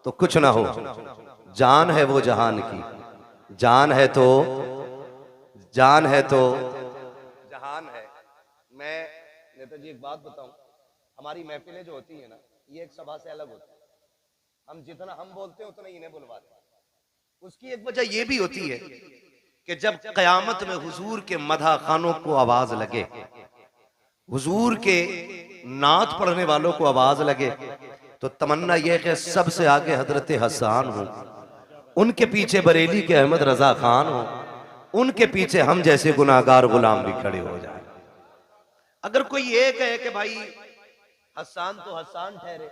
तो कुछ ना हो, जान है वो जहान की, जान है तो, जान है तो जहान है। मैं नेता जी एक बात बताऊं, हमारी महफिलें जो होती है ना, ये एक सभा से अलग होती है। हम जितना हम बोलते हैं उतना इन्हें बुलवाते हैं। उसकी एक वजह यह भी होती है कि जब कयामत में हुजूर के मदह खानों को आवाज लगे हुजूर के नात पढ़ने वालों को आवाज लगे तो तमन्ना यह कि सबसे आगे हजरत हसन हो, उनके पीछे बरेली के अहमद रजा खान हो, उनके पीछे हम जैसे गुनाहगार गुलाम भी खड़े हो जाए। अगर कोई ये कहे कि भाई हसन तो हसन ठहरे,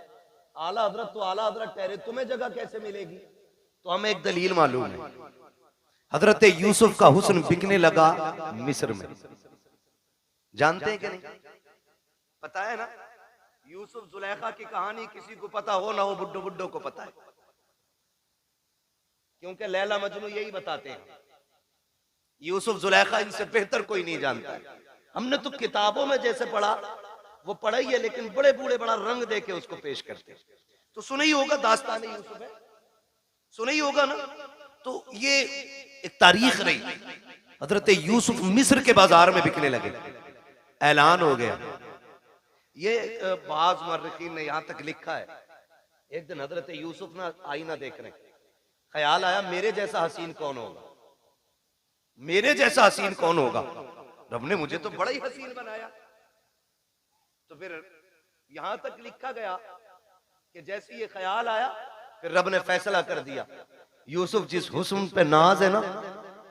आला हजरत तो आला हजरत ठहरे, तुम्हें जगह कैसे मिलेगी, तो हमें एक दलील मालूम है। हजरत यूसुफ का हुस्न बिकने लगा मिस्र में, जानते हैं कि नहीं? पता है ना, यूसुफ जुलेखा की कहानी किसी को पता हो ना हो, बुड्ढो बुड्ढो को पता है, क्योंकि लैला मजनू यही बताते हैं। यूसुफ जुलेखा इनसे बेहतर कोई नहीं जानता है। हमने तो किताबों में जैसे पढ़ा वो पढ़ा ही है, लेकिन बड़े बूढ़े बड़ा रंग देके उसको पेश करते हैं। तो सुना ही होगा दास्तान यूसुफ है, सुना ही होगा ना। तो ये एक तारीख रही। हजरत यूसुफ मिस्र के बाजार में बिकने लगे, ऐलान हो गया। ये बाज मर्रखीन ने यहां तक लिखा है, एक दिन हजरत यूसुफ ना आईना देख रहे, ख्याल आया मेरे जैसा हसीन कौन होगा, मेरे जैसा हसीन कौन होगा, रब ने मुझे तो बड़ा ही हसीन बनाया। तो फिर यहां तक लिखा गया कि जैसे ये ख्याल आया फिर रब ने फैसला कर दिया, यूसुफ जिस हुस्न पे नाज है ना,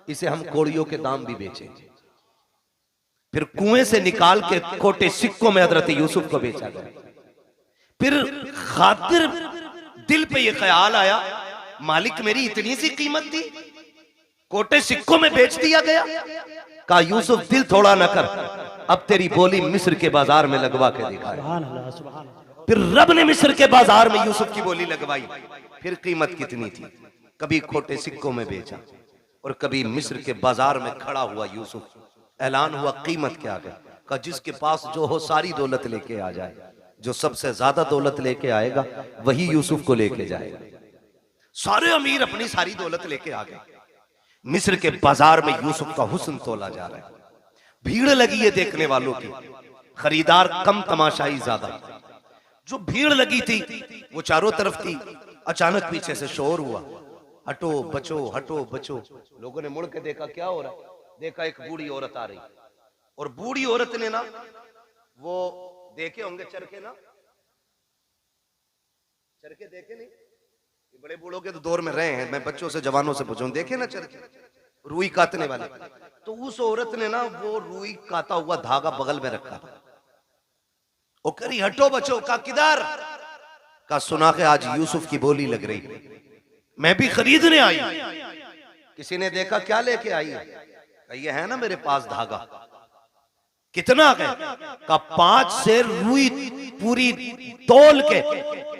इसे हम कोड़ियों के दाम भी बेचेंगे। फिर कुएं से निकाल के खोटे सिक्कों में हजरत यूसुफ को बेचा गया। फिर खातिर दिल पे ये ख्याल आया, मालिक मेरी इतनी सी कीमत थी, कोटे सिक्कों में बेच दिया गया। कहा यूसुफ दिल थोड़ा न कर, अब तेरी बोली मिस्र के बाजार में लगवा के दिखाए। फिर रब ने मिस्र के बाजार में यूसुफ की बोली लगवाई। फिर कीमत कितनी थी, कभी खोटे सिक्कों में बेचा और कभी मिस्र के बाजार में खड़ा हुआ यूसुफ। ऐलान हुआ कीमत क्या है, का जिसके पास जो हो सारी दौलत लेके आ जाए, जो सबसे ज्यादा दौलत लेके आएगा वही यूसुफ को लेके जाएगा। सारे अमीर अपनी सारी दौलत लेके आ गए। मिस्र के बाजार में यूसुफ का हुस्न तोला जा रहा है, भीड़ लगी है देखने वालों की, खरीदार कम तमाशाई ज्यादा। जो भीड़ लगी थी वो चारों तरफ थी। अचानक पीछे से शोर हुआ, हटो बचो हटो बचो। लोगों ने मुड़ के देखा क्या हो रहा है, देखा एक बूढ़ी औरत आ रही, और बूढ़ी औरत ने ना, वो देखे होंगे चरखे ना, चरखे देखे नहीं, ये बड़े बूढ़ों के तो दौर में रहे हैं, मैं बच्चों से जवानों से पूछूं, देखे ना चरखे, रुई काटने वाले। तो उस औरत ने ना वो रुई काटा हुआ धागा बगल में रखा, वो करी हटो बचो। का किधर, का सुना के आज यूसुफ की बोली लग रही, मैं भी खरीदने आई। किसी ने देखा क्या लेके आई है, ये है ना मेरे पास धागा। कितना है, का 5 सेर रुई पूरी तोल के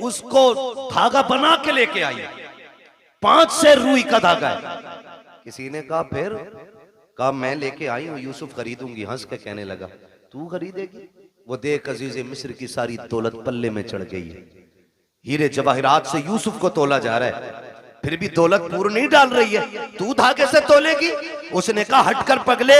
उसको धागा बना के लेके आई। 5 सेर रुई का धागा है। किसी ने कहा फिर, कहा मैं लेके आई हूं, यूसुफ खरीदूंगी। हंस के कहने लगा तू खरीदेगी, वो देख अजीज मिस्र की सारी दौलत पल्ले में चढ़ गई है। हीरे जवाहिरात से यूसुफ को तोला जा रहा है, फिर भी दौलत पूरी नहीं डाल रही है, तू धागे से तोलेगी। उसने कहा हटकर पगले,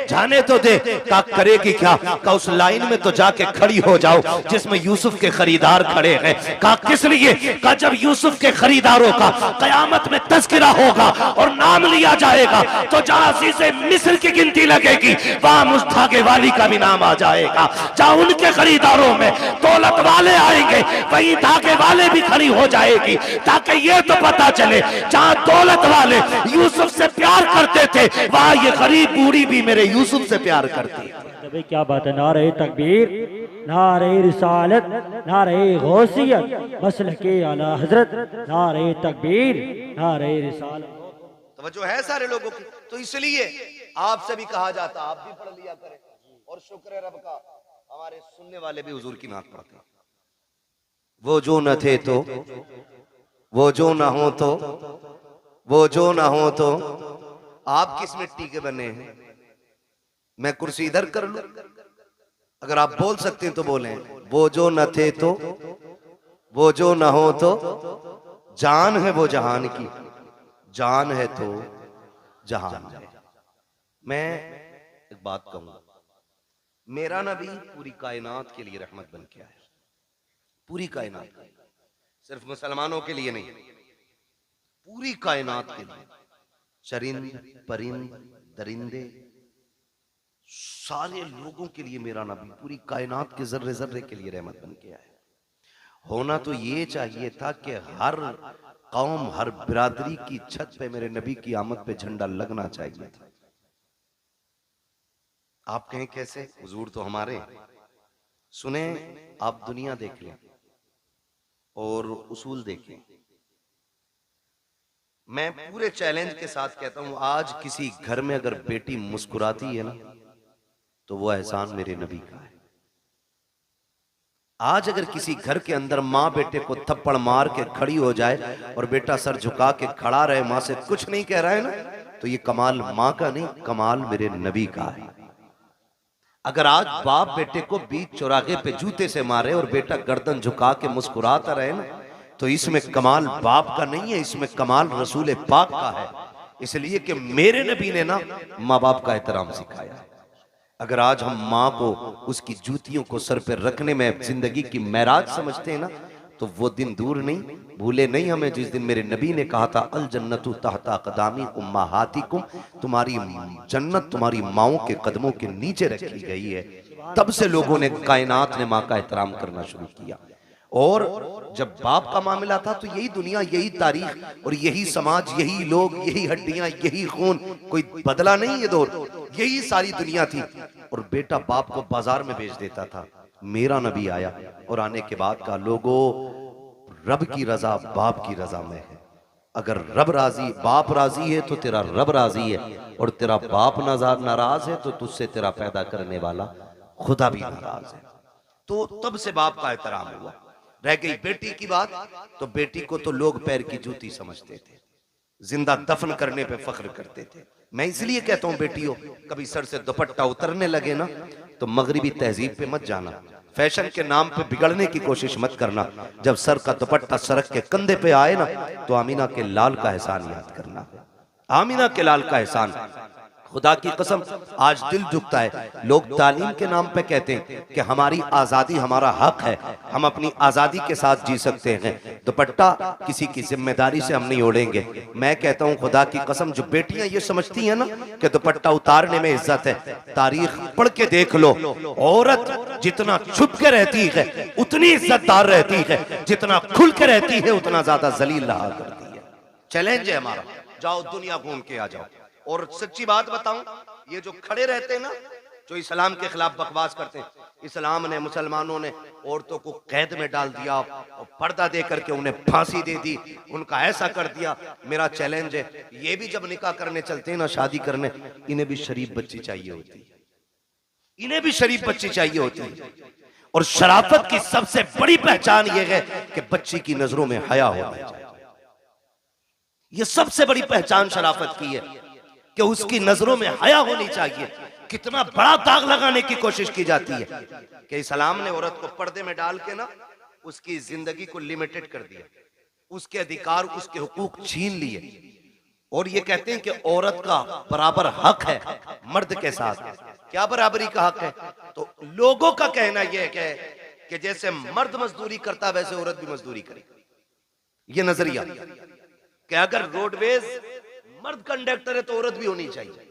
जाने तो दे। का करेगी क्या, का उस लाइन में तो जाके खड़ी हो जाओ जिसमें यूसुफ के खरीदार खड़े हैं। का किस लिए, का जब यूसुफ के खरीदारों का कयामत में तस्करा होगा और नाम लिया जाएगा, तो जहां अज़ीज़े मिस्र की गिनती लगेगी वहां उस धागे वाली का भी नाम आ जाएगा। जहां उनके खरीदारों में दौलत वाले आएंगे वहीं धागे वाले भी खड़ी हो जाएगी, ताकि ये तो पता चले जहां दौलत वाले यूसुफ से प्यार करते थे वहां ये गरीब बूढ़ी भी मेरे यूसुफ से प्यार करती है। क्या बात है, नारे तकबीर, नारे रिसालत, नारे गौसियत, मसलके आला हजरत, नारे तकबीर, नारे रिसालत। तवज्जो है सारे लोगों की। तो इसलिए आपसे भी कहा जाता, आप भी पढ़ लिया करें, और शुक्र है रब का हमारे सुनने वाले भी हुजूर की नात पढ़ते हैं। वो जो न थे तो, वो जो ना हो तो, वो जो ना हो तो, आप किस मिट्टी के बने हैं। मैं कुर्सी इधर कर लूं, अगर आप बोल सकते हैं तो बोलें। वो जो न थे तो, वो जो ना हो तो, जान है वो जहान की, जान है तो जहान है। मैं एक बात कहूंगा, मेरा नबी पूरी कायनात के लिए रहमत बन के आया, पूरी कायनात, सिर्फ मुसलमानों के लिए नहीं, पूरी कायनात के लिए। चरिंद परिंद दरिंदे सारे लोगों के लिए मेरा नबी, पूरी कायनात के जर्रे जर्रे के लिए रहमत बन के आया। होना तो ये चाहिए था कि हर कौम, हर बिरादरी की छत पे मेरे नबी की आमद पे झंडा लगना चाहिए था। आप कहें कैसे? हुजूर तो हमारे। सुने, आप दुनिया देख लें और उसूल देखें। मैं पूरे चैलेंज के साथ कहता हूं, आज किसी घर में अगर बेटी मुस्कुराती है ना, तो वो एहसान मेरे नबी का है। आज अगर किसी घर के अंदर माँ बेटे को थप्पड़ मार के खड़ी हो जाए और बेटा सर झुका के खड़ा रहे, माँ से कुछ नहीं कह रहा है ना, तो ये कमाल माँ का नहीं, कमाल मेरे नबी का है। अगर आज बाप बेटे को बीच चौराहे पे जूते से मारे और बेटा गर्दन झुका के मुस्कुराता रहे ना, तो इसमें कमाल बाप का नहीं है, इसमें कमाल रसूल पाक का है। इसलिए कि मेरे नबी ने ना माँ बाप का एहतराम सिखाया है। अगर आज हम माँ को उसकी जूतियों को सर पे रखने में जिंदगी की महराज समझते हैं ना, तो वो दिन दूर नहीं, भूले नहीं हमें जिस दिन मेरे नबी ने कहा था अल जन्नतु तहता क़दामी उम्महातिकुम, तुम्हारी जन्नत तुम्हारी माओं के कदमों के नीचे रखी गई है। तब से लोगों ने, कायनात ने माँ का एहतराम करना शुरू किया। और जब बाप का मामला था तो यही दुनिया, यही तारीख और यही समाज, यही लोग, यही हड्डियां, यही खून, कोई बदला नहीं ये दौर, यही सारी दुनिया थी। और बेटा बाप को बाजार में बेच देता था। मेरा नबी आया और आने के बाद का लोगों, रब की रजा बाप की रजा में है। अगर रब राजी, बाप राजी है तो तेरा रब राजी है, और तेरा बाप नाराज है तो तुझसे तेरा पैदा करने वाला खुदा भी नाराज है। तो तब से बाप का एहतराम हुआ। रह गई बेटी की बात, तो बेटी को तो लोग पैर की जूती समझते थे, जिंदा दफन करने पे फख्र करते थे। मैं इसलिए कहता हूं बेटियों, कभी सर से दुपट्टा उतरने लगे ना, तो मगरिबी तहजीब पे मत जाना, फैशन के नाम पे बिगड़ने की कोशिश मत करना। जब सर का दुपट्टा सड़क के कंधे पे आए ना, तो आमीना के लाल का एहसान याद करना, आमीना के लाल का एहसान। खुदा की कसम आज दिल दुखता है, लोग तालीम के नाम पे कहते हैं कि हमारी आजादी हमारा हक है, हम अपनी आजादी के साथ जी सकते हैं, दुपट्टा किसी की जिम्मेदारी से हम नहीं ओढ़ेंगे। मैं कहता हूं खुदा की कसम, जो बेटियां ये समझती हैं ना कि दुपट्टा उतारने में इज्जत है, तारीख पढ़ के देख लो, औरत जितना छुप के रहती है उतनी इज्जतदार रहती है, जितना खुल के रहती है उतना ज्यादा जलील रहा करती है। चैलेंज है हमारा, जाओ दुनिया घूम के आ जाओ। और सच्ची बात बताऊं, ये जो खड़े रहते हैं ना, जो इस्लाम के खिलाफ बकवास करते हैं, इस्लाम ने, मुसलमानों ने औरतों को कैद में डाल दिया और पर्दा दे करके उन्हें फांसी दे दी, उनका ऐसा कर दिया। मेरा चैलेंज है, ये भी जब निकाह करने चलते हैं ना, शादी करने, इन्हें भी शरीफ बच्ची चाहिए होती है, इन्हें भी शरीफ बच्ची चाहिए होती है। और शराफत की सबसे बड़ी पहचान यह है कि बच्ची की नजरों में हया होना चाहिए। यह सबसे बड़ी पहचान शराफत की है कि उसकी नजरों में हया होनी चाहिए। कितना बड़ा दाग लगाने की कोशिश की जाती है कि इस्लाम ने औरत को पर्दे में डाल के ना उसकी जिंदगी को लिमिटेड कर दिया, उसके अधिकार, उसके हुकूक छीन लिए, और ये कहते हैं कि औरत का बराबर हक है मर्द के साथ। क्या बराबरी का हक है? तो लोगों का कहना यह है कि जैसे मर्द मजदूरी करता वैसे औरत भी मजदूरी करे। ये नजरिया कि अगर रोडवेज मर्द कंडक्टर है तो औरत भी होनी चाहिए,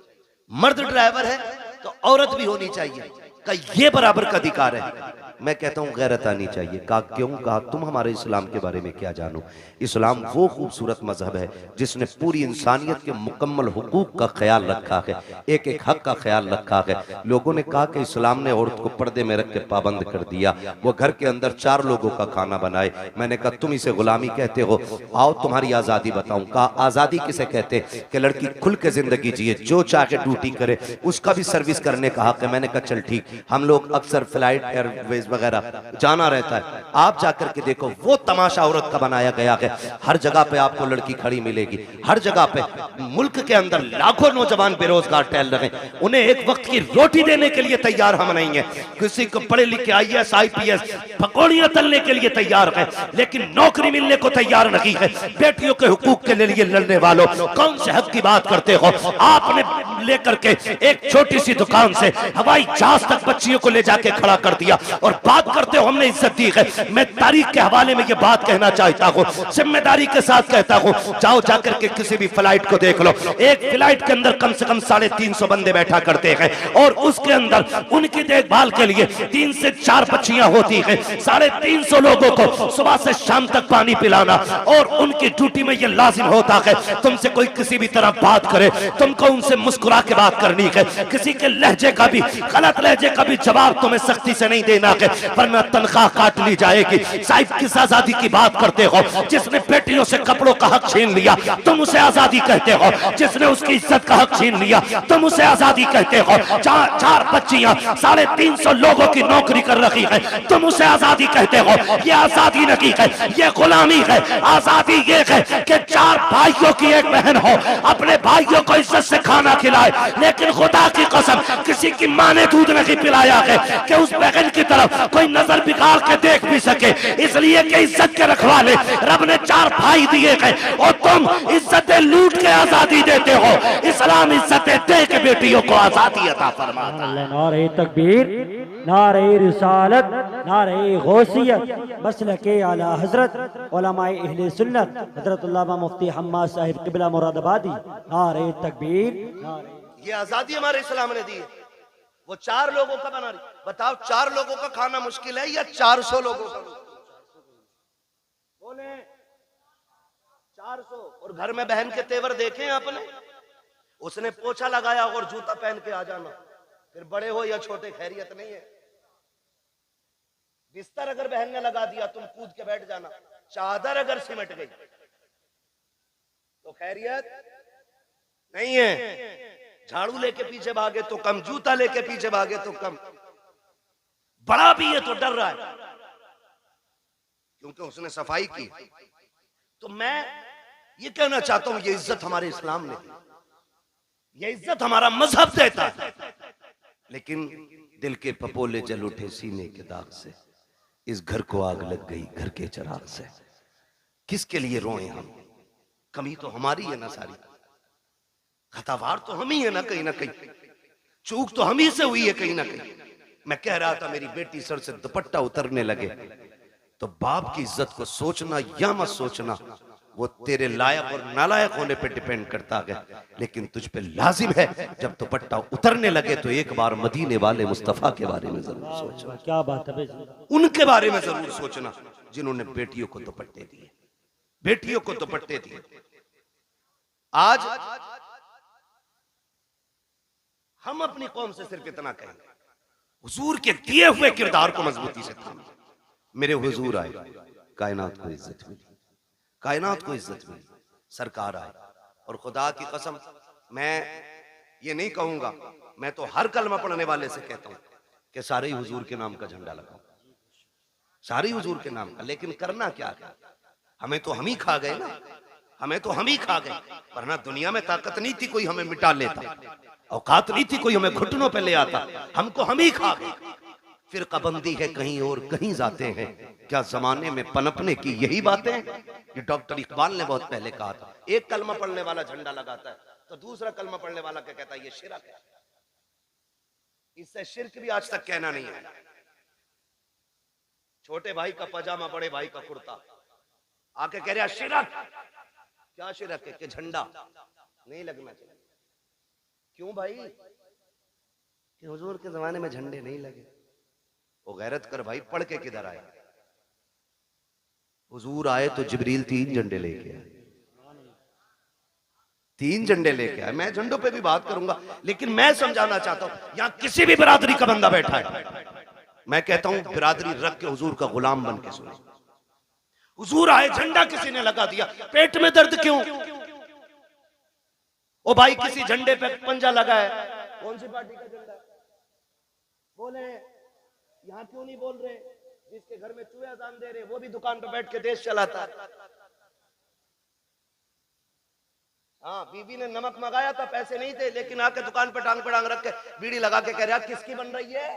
मर्द ड्राइवर है तो औरत भी होनी चाहिए, का ये बराबर का अधिकार है। मैं कहता हूं गैरत आनी चाहिए। कहा क्यों? कहा तुम हमारे इस्लाम के बारे में क्या जानो? इस्लाम वो खूबसूरत मजहब है जिसने पूरी इंसानियत के मुकम्मल हुकूक का ख्याल रखा है, एक एक हक का ख्याल रखा है। लोगों ने कहा कि इस्लाम ने औरत को पर्दे में रख के पाबंद कर दिया, वो घर के अंदर 4 लोगों का खाना बनाए। मैंने कहा तुम इसे गुलामी कहते हो, आओ तुम्हारी आजादी बताऊं। कहा आजादी किसे कहते? कि लड़की खुल के जिंदगी जिए, जो चाहे ड्यूटी करे, उसका भी सर्विस करने का हक है। मैंने कहा चल ठीक, हम लोग अक्सर फ्लाइट एयरवेज वगैरह जाना रहता है, आप जाकर के देखो वो तमाशा औरत का बनाया गया है। हर जगह पे आपको लड़की खड़ी मिलेगी, हर जगह पे। मुल्क के अंदर लाखों नौजवान बेरोजगार टहल रहे हैं, उन्हें एक वक्त की रोटी देने के लिए तैयार हम नहीं है। किसी को पढ़े लिखे IAS IPS पकौड़ियां तलने के लिए तैयार है, लेकिन नौकरी मिलने को तैयार नहीं है। बेटियों के हुकूक के लिए लड़ने वालों, कौन से हक की बात करते हो? आपने लेकर के एक छोटी सी दुकान से हवाई जहाज तक 50 बच्चियों को ले जाके खड़ा कर दिया और बात करते हो हमने इज्जत दी है। मैं तारीख के हवाले में ये बात कहना चाहता हूँ, जिम्मेदारी के साथ कहता हूँ, जाओ जाकर के किसी भी फ्लाइट को देख लो, एक फ्लाइट के अंदर कम से कम 350 बंदे बैठा करते हैं और उसके अंदर उनकी देखभाल के लिए 3 से 4 बच्चियां होती हैं। 350 लोगों को सुबह से शाम तक पानी पिलाना और उनकी ड्यूटी में ये लाजिम होता है, तुमसे कोई किसी भी तरह बात करे तुमको उनसे मुस्कुरा के बात करनी है, किसी के लहजे का भी, गलत लहजे का भी जवाब तुम्हें सख्ती से नहीं देना है, वरना तनख्वाह काट ली जाएगी। साहिब किस आजादी की बात करते हो? जिसने बेटियों से कपड़ों का हक छीन लिया तुम उसे आजादी कहते हो, जिसने उसकी इज्जत का हक छीन लिया तुम उसे आजादी कहते हो। 4 बच्चियां 350 लोगों की नौकरी कर रही है, तुम उसे आजादी कहते हो। ये आजादी नहीं है, ये गुलामी है। आजादी ये है कि 4 भाइयों की एक बहन हो, अपने भाइयों को इज्जत से खाना खिलाए, लेकिन खुदा की कसम किसी की मां ने दूध नहीं पिलाया है कि उस बहन की तरफ कोई नजर बिगाड़ के देख भी सके, इसलिए कि इज्जत के रखवाले रब ने 4 भाई दिए हैं और तुम इज्जतें लूट के आजादी देते हो। इस्लाम इज्जतें दे के बेटियों को आजादी अता फरमाता है। नारे तकबीर, नारे रिसालत, नारे गौसियत, मसलके आला हजरत उलमाए अहले सुन्नत हजरत अल्लामा मुफ्ती हम्माद साहिब किबला मुरादाबादी। नारे तकबीर, नारे ये आजादी हमारे इस्लाम ने दी है। वो 4 लोगों का बना रही, बताओ 4 लोगों का खाना मुश्किल है या 400 लोगों का? बोले 400। और घर में बहन के तेवर देखे आपने? उसने पोछा लगाया और जूता पहन के आ जाना, फिर बड़े हो या छोटे खैरियत नहीं है। बिस्तर अगर बहन ने लगा दिया तुम कूद के बैठ जाना, चादर अगर सिमट गई तो खैरियत नहीं है। झाड़ू लेके पीछे भागे तो कम, जूता लेके पीछे भागे तो कम। बड़ा भी है तो डर रहा है क्योंकि उसने सफाई की। तो मैं ये कहना चाहता हूं, ये इज्जत हमारे इस्लाम ने दी, ये इज्जत हमारा मजहब देता है। लेकिन दिल के पपोले जल उठे सीने के दाग से, इस घर को आग लग गई घर के चिराग से। किसके लिए रोए हम? कमी तो हमारी है ना सारी, खतावार तो हम ही है ना कहीं, चूक तो हम ही से हुई है कहीं ना कहीं। मैं कह रहा था मेरी बेटी सर से दुपट्टा उतरने लगे तो बाप की इज्जत को सोचना या मत सोचना वो तेरे लायक और नालायक होने पे डिपेंड करता है, लेकिन तुझ पे लाजिम है जब दुपट्टा उतरने लगे तो एक बार मदीने वाले मुस्तफा के बारे में जरूर सोचना। क्या बात है, उनके बारे में जरूर सोचना जिन्होंने बेटियों को दुपट्टे दिए, बेटियों को दुपट्टे दिए। आज हम अपनी कौम से सिर्फ इतना कहेंगे, हुजूर के दिए हुए किरदार को मजबूती से थाम। मेरे हुजूर आए, कायनात को इज्जत मिली, कायनात को इज्जत मिली, सरकार आए। और खुदा की कसम मैं ये नहीं कहूंगा, मैं तो हर कलमा पढ़ने वाले से कहता हूं कि सारे ही हुजूर के नाम का झंडा लगाओ, सारे ही हुजूर के नाम का। लेकिन करना क्या है? हमें तो हम ही खा गए ना, हमें तो हम ही खा गए, वरना दुनिया में ताकत नहीं थी कोई हमें मिटा लेता, औकात नहीं थी कोई हमें घुटनों पे ले आता, हमको हम ही खा गए। फिर कबंदी है कहीं और कहीं जाते हैं, क्या जमाने में पनपने की यही बातें? ये डॉक्टर इकबाल ने बहुत पहले कहा था, एक कलमा पढ़ने वाला झंडा लगाता है तो दूसरा कलमा पढ़ने वाला क्या कहता है? ये शिरक है। इससे शिरक भी आज तक कहना नहीं है। छोटे भाई का पजामा, बड़े भाई का कुर्ता, आके कह रहा शिरक। क्या शिरक है? कि झंडा नहीं लगना चाहिए। क्यों भाई? कि हुजूर के जमाने में झंडे नहीं लगे। वो गैरत कर भाई, पढ़ के किधर आए? हुजूर आए तो जिब्रील 3 झंडे लेके आए, 3 झंडे लेके आए। मैं झंडों पे भी बात करूंगा, लेकिन मैं समझाना चाहता हूं यहां किसी भी बिरादरी का बंदा बैठा है, मैं कहता हूं बिरादरी रख के हुजूर का गुलाम बन के सुने। हुजूर आए, झंडा किसी ने लगा दिया, पेट में दर्द क्यों? ओ भाई किसी झंडे पे पंजा लगा है, कौन सी पार्टी का झंडा है? बोले यहां क्यों नहीं बोल रहे? जिसके घर में चूहे अजान दे रहे वो भी दुकान पे बैठ के देश चलाता है। हाँ, बीवी ने नमक मंगाया था, पैसे नहीं थे, लेकिन आके दुकान पे टांग रख के बीड़ी लगा के कह रहा किसकी बन रही है?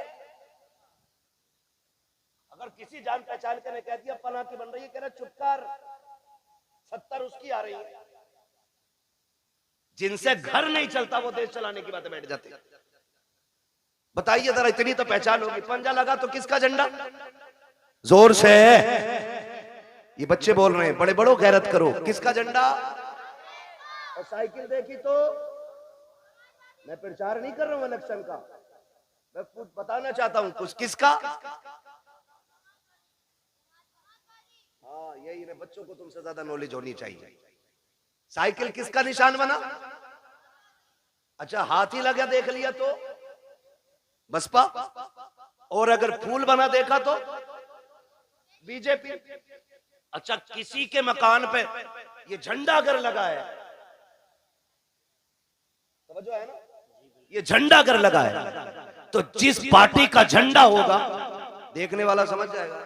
अगर किसी जान पहचान के ने कह दिया पना की बन रही है, कह रहा चुप कर, 70 उसकी आ रही है। जिनसे घर नहीं चलता वो देश चलाने की बातें बैठ जाते। बताइए जरा, इतनी तो पहचान होगी। पंजा लगा तो किसका झंडा? जोर से, ये बच्चे बोल रहे हैं, बड़े बड़ो गैरत करो, किसका झंडा? और साइकिल देखी तो, मैं प्रचार नहीं कर रहा हूं इलेक्शन का, मैं कुछ बताना चाहता हूं कुछ। किसका? हाँ यही ना, बच्चों को तुमसे ज्यादा नॉलेज होनी चाहिए। साइकिल किसका निशान बना? अच्छा हाथी लगा देख लिया तो बसपा, और अगर फूल बना देखा तो बीजेपी। अच्छा किसी के मकान पे ये झंडा अगर लगा है, समझो है ना, ये झंडा अगर लगा है तो जिस पार्टी का झंडा होगा देखने वाला समझ जाएगा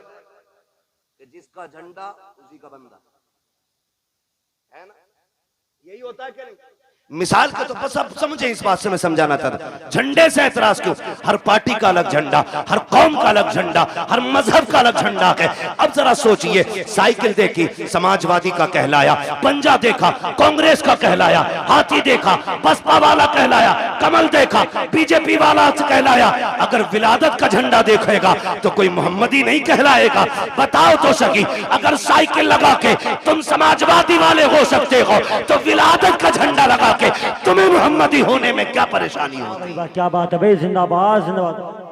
कि जिसका झंडा उसी का बंदा है ना। यही होता है क्या नहीं? मिसाल के तो बस आप समझे, इस बात से मैं समझाना चाहता। झंडे से एतराज क्यों? हर पार्टी का अलग झंडा, हर कौम का अलग झंडा, हर मजहब का अलग झंडा है। अब जरा सोचिए, साइकिल देखी समाजवादी का कहलाया, पंजा देखा कांग्रेस का कहलाया, हाथी देखा बसपा वाला कहलाया, कमल देखा बीजेपी वाला कहलाया। अगर विलादत का झंडा देखेगा तो कोई मोहम्मदी नहीं कहलाएगा। बताओ तो सही, अगर साइकिल लगा के तुम समाजवादी वाले हो सकते हो तो विलादत का झंडा लगा के तुम्हें मोहम्मदी होने में क्या परेशानी होती? क्या बात है भाई, जिंदाबाद जिंदाबाद।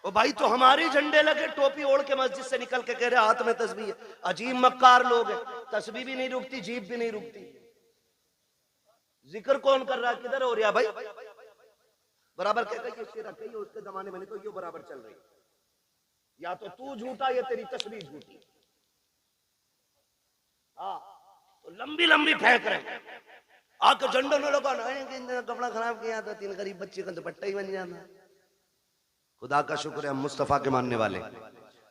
ओ भाई तो हमारे झंडे लगे, टोपी ओढ़ के मस्जिद से निकल के कह रहे हाथ में तस्बीह है। अजीब मक्कार लोग हैं, तस्बीह भी नहीं रुकती, जीभ भी नहीं रुकती। जिक्र कौन कर रहा है, किधर हो रहा भाई? बराबर कह कहिए उसके जमाने में नहीं तो ये बराबर चल रही। या तो तू झूठा या तेरी तस्बीह झूठी। हाँ तो लंबी लंबी फेंक रहे, आके झंडों में लोग कपड़ा खराब किया था, 3 गरीब बच्चे का दुपट्टा ही बन जाना। खुदा का शुक्र है हम मुस्तफा के मानने वाले।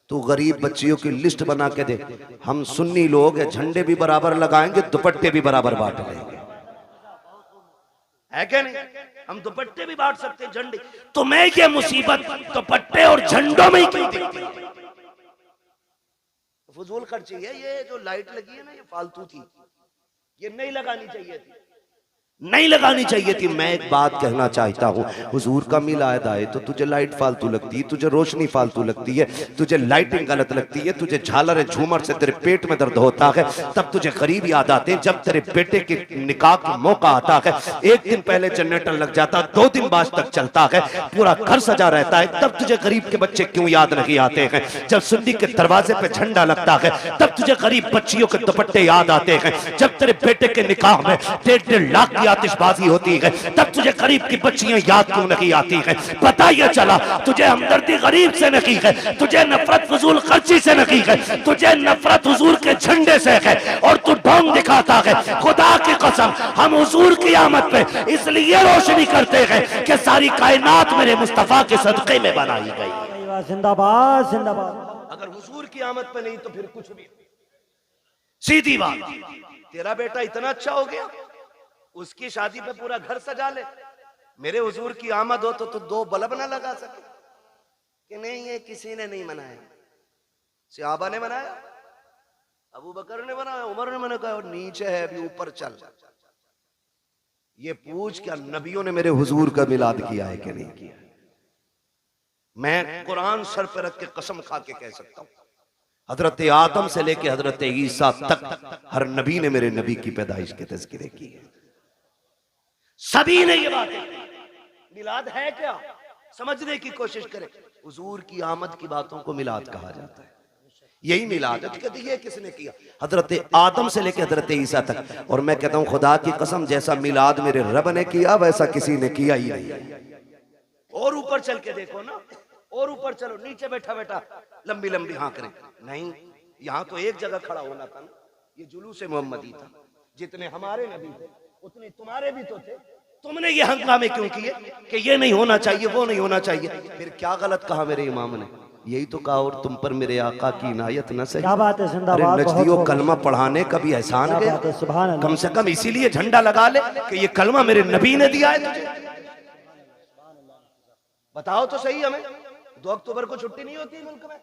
तू गरीब बच्चियों की लिस्ट बना के दे, हम सुन्नी लोग हैं, झंडे भी बराबर लगाएंगे, दुपट्टे भी बराबर बांट लेंगे, है क्या नहीं? हम दुपट्टे भी बांट सकते हैं, झंडे। तो मैं ये मुसीबत दुपट्टे और झंडों में ही क्यों देखती? फजूल खर्ची है। ये जो लाइट लगी है ना, ये फालतू थी, ये नहीं लगानी चाहिए थी, नहीं लगानी चाहिए थी। मैं एक बात कहना चाहता हूँ, हुजूर का मिलाद आए तो तुझे लाइट फालतू लगती है, तुझे रोशनी फालतू लगती है, तुझे लाइटिंग गलत लगती है, तुझे झालर झूमर से तेरे पेट में दर्द होता है, तब तुझे गरीब याद आते हैं। जब तेरे बेटे के निकाह का मौका आता है, एक दिन पहले जनरेटर लग जाता, 2 दिन बाद तक चलता है, पूरा घर सजा रहता है, तब तुझे गरीब के बच्चे क्यों याद नहीं आते हैं? जब सुन्नी के दरवाजे पे झंडा लगता है तब तुझे गरीब बच्चियों के दुपट्टे याद आते हैं। जब तेरे बेटे के निकाह में 1.5 लाख की आतिशबाजी होती है तब तुझे गरीब की बच्चियां याद क्यों नहीं आती है? पता ये चला तुझे हमदर्दी गरीब से नहीं है, तुझे नफरत फजूल खर्ची से नहीं है, तुझे नफरत हुजूर के झंडे से है, और तू ढोंग दिखाता है। खुदा की कसम हम हुजूर की आमद पे इसलिए रोशनी करते हैं कि सारी कायनात मेरे मुस्तफा के सदक़े में बनाई गई। जिंदाबाद जिंदाबाद। अगर हुजूर की आमद पे नहीं तो फिर कुछ भी। सीधी बात, तेरा बेटा इतना अच्छा हो गया, उसकी शादी पे पूरा घर सजा ले, मेरे हुजूर की आमद हो तो 2 बल्ब ना लगा सके कि नहीं ये किसी ने नहीं मनाया, सहाबा ने मनाया, अबू बकर ने मनाया, उमर ने मनाया, और नीचे है अभी ऊपर चल। ये पूछ क्या नबियों ने मेरे हुजूर का मिलाद किया है कि नहीं किया? मैं कुरान सर पे रख के कसम खा के कह सकता हूं, हजरत आदम से लेके हजरत ईसा तक हर नबी ने मेरे नबी की पैदाइश के तज़किरे की है। सभी ने ये बात मिलाद है क्या समझने की कोशिश करें। हुजूर की आमद की बातों को मिलाद कहा जाता है, यही मिलाद है। कहते ये किसने किया? हजरत आदम से लेकर हजरत ईसा तक। और मैं कहता हूं खुदा की कसम, जैसा मिलाद मेरे रब ने किया वैसा किसी ने किया ही नहीं। और ऊपर चल के देखो ना, और ऊपर चलो, नीचे बैठा बैठा लंबी लंबी हाँ करें नहीं, यहाँ तो एक जगह खड़ा होना था ना। ये जुलूस मोहम्मदी था, जितने हमारे नबी थे उतने तुम्हारे भी तो थे। तुमने ये हंगामे क्यों किए कि ये नहीं होना चाहिए, वो नहीं होना चाहिए? फिर क्या गलत कहा मेरे इमाम ने? यही तो कहा, और तुम पर मेरे आका की इनायत न सही। क्या बात है, अरे जिंदाबाद। नजदियों बहुत कलमा पढ़ाने का भी एहसान क्या गया। बात है, सुभान अल्लाह। कम से कम इसीलिए झंडा लगा ले कि ये कलमा मेरे नबी ने दिया है तुझे। बताओ तो सही हमें, 2 अक्टूबर को छुट्टी नहीं होती मुल्क में,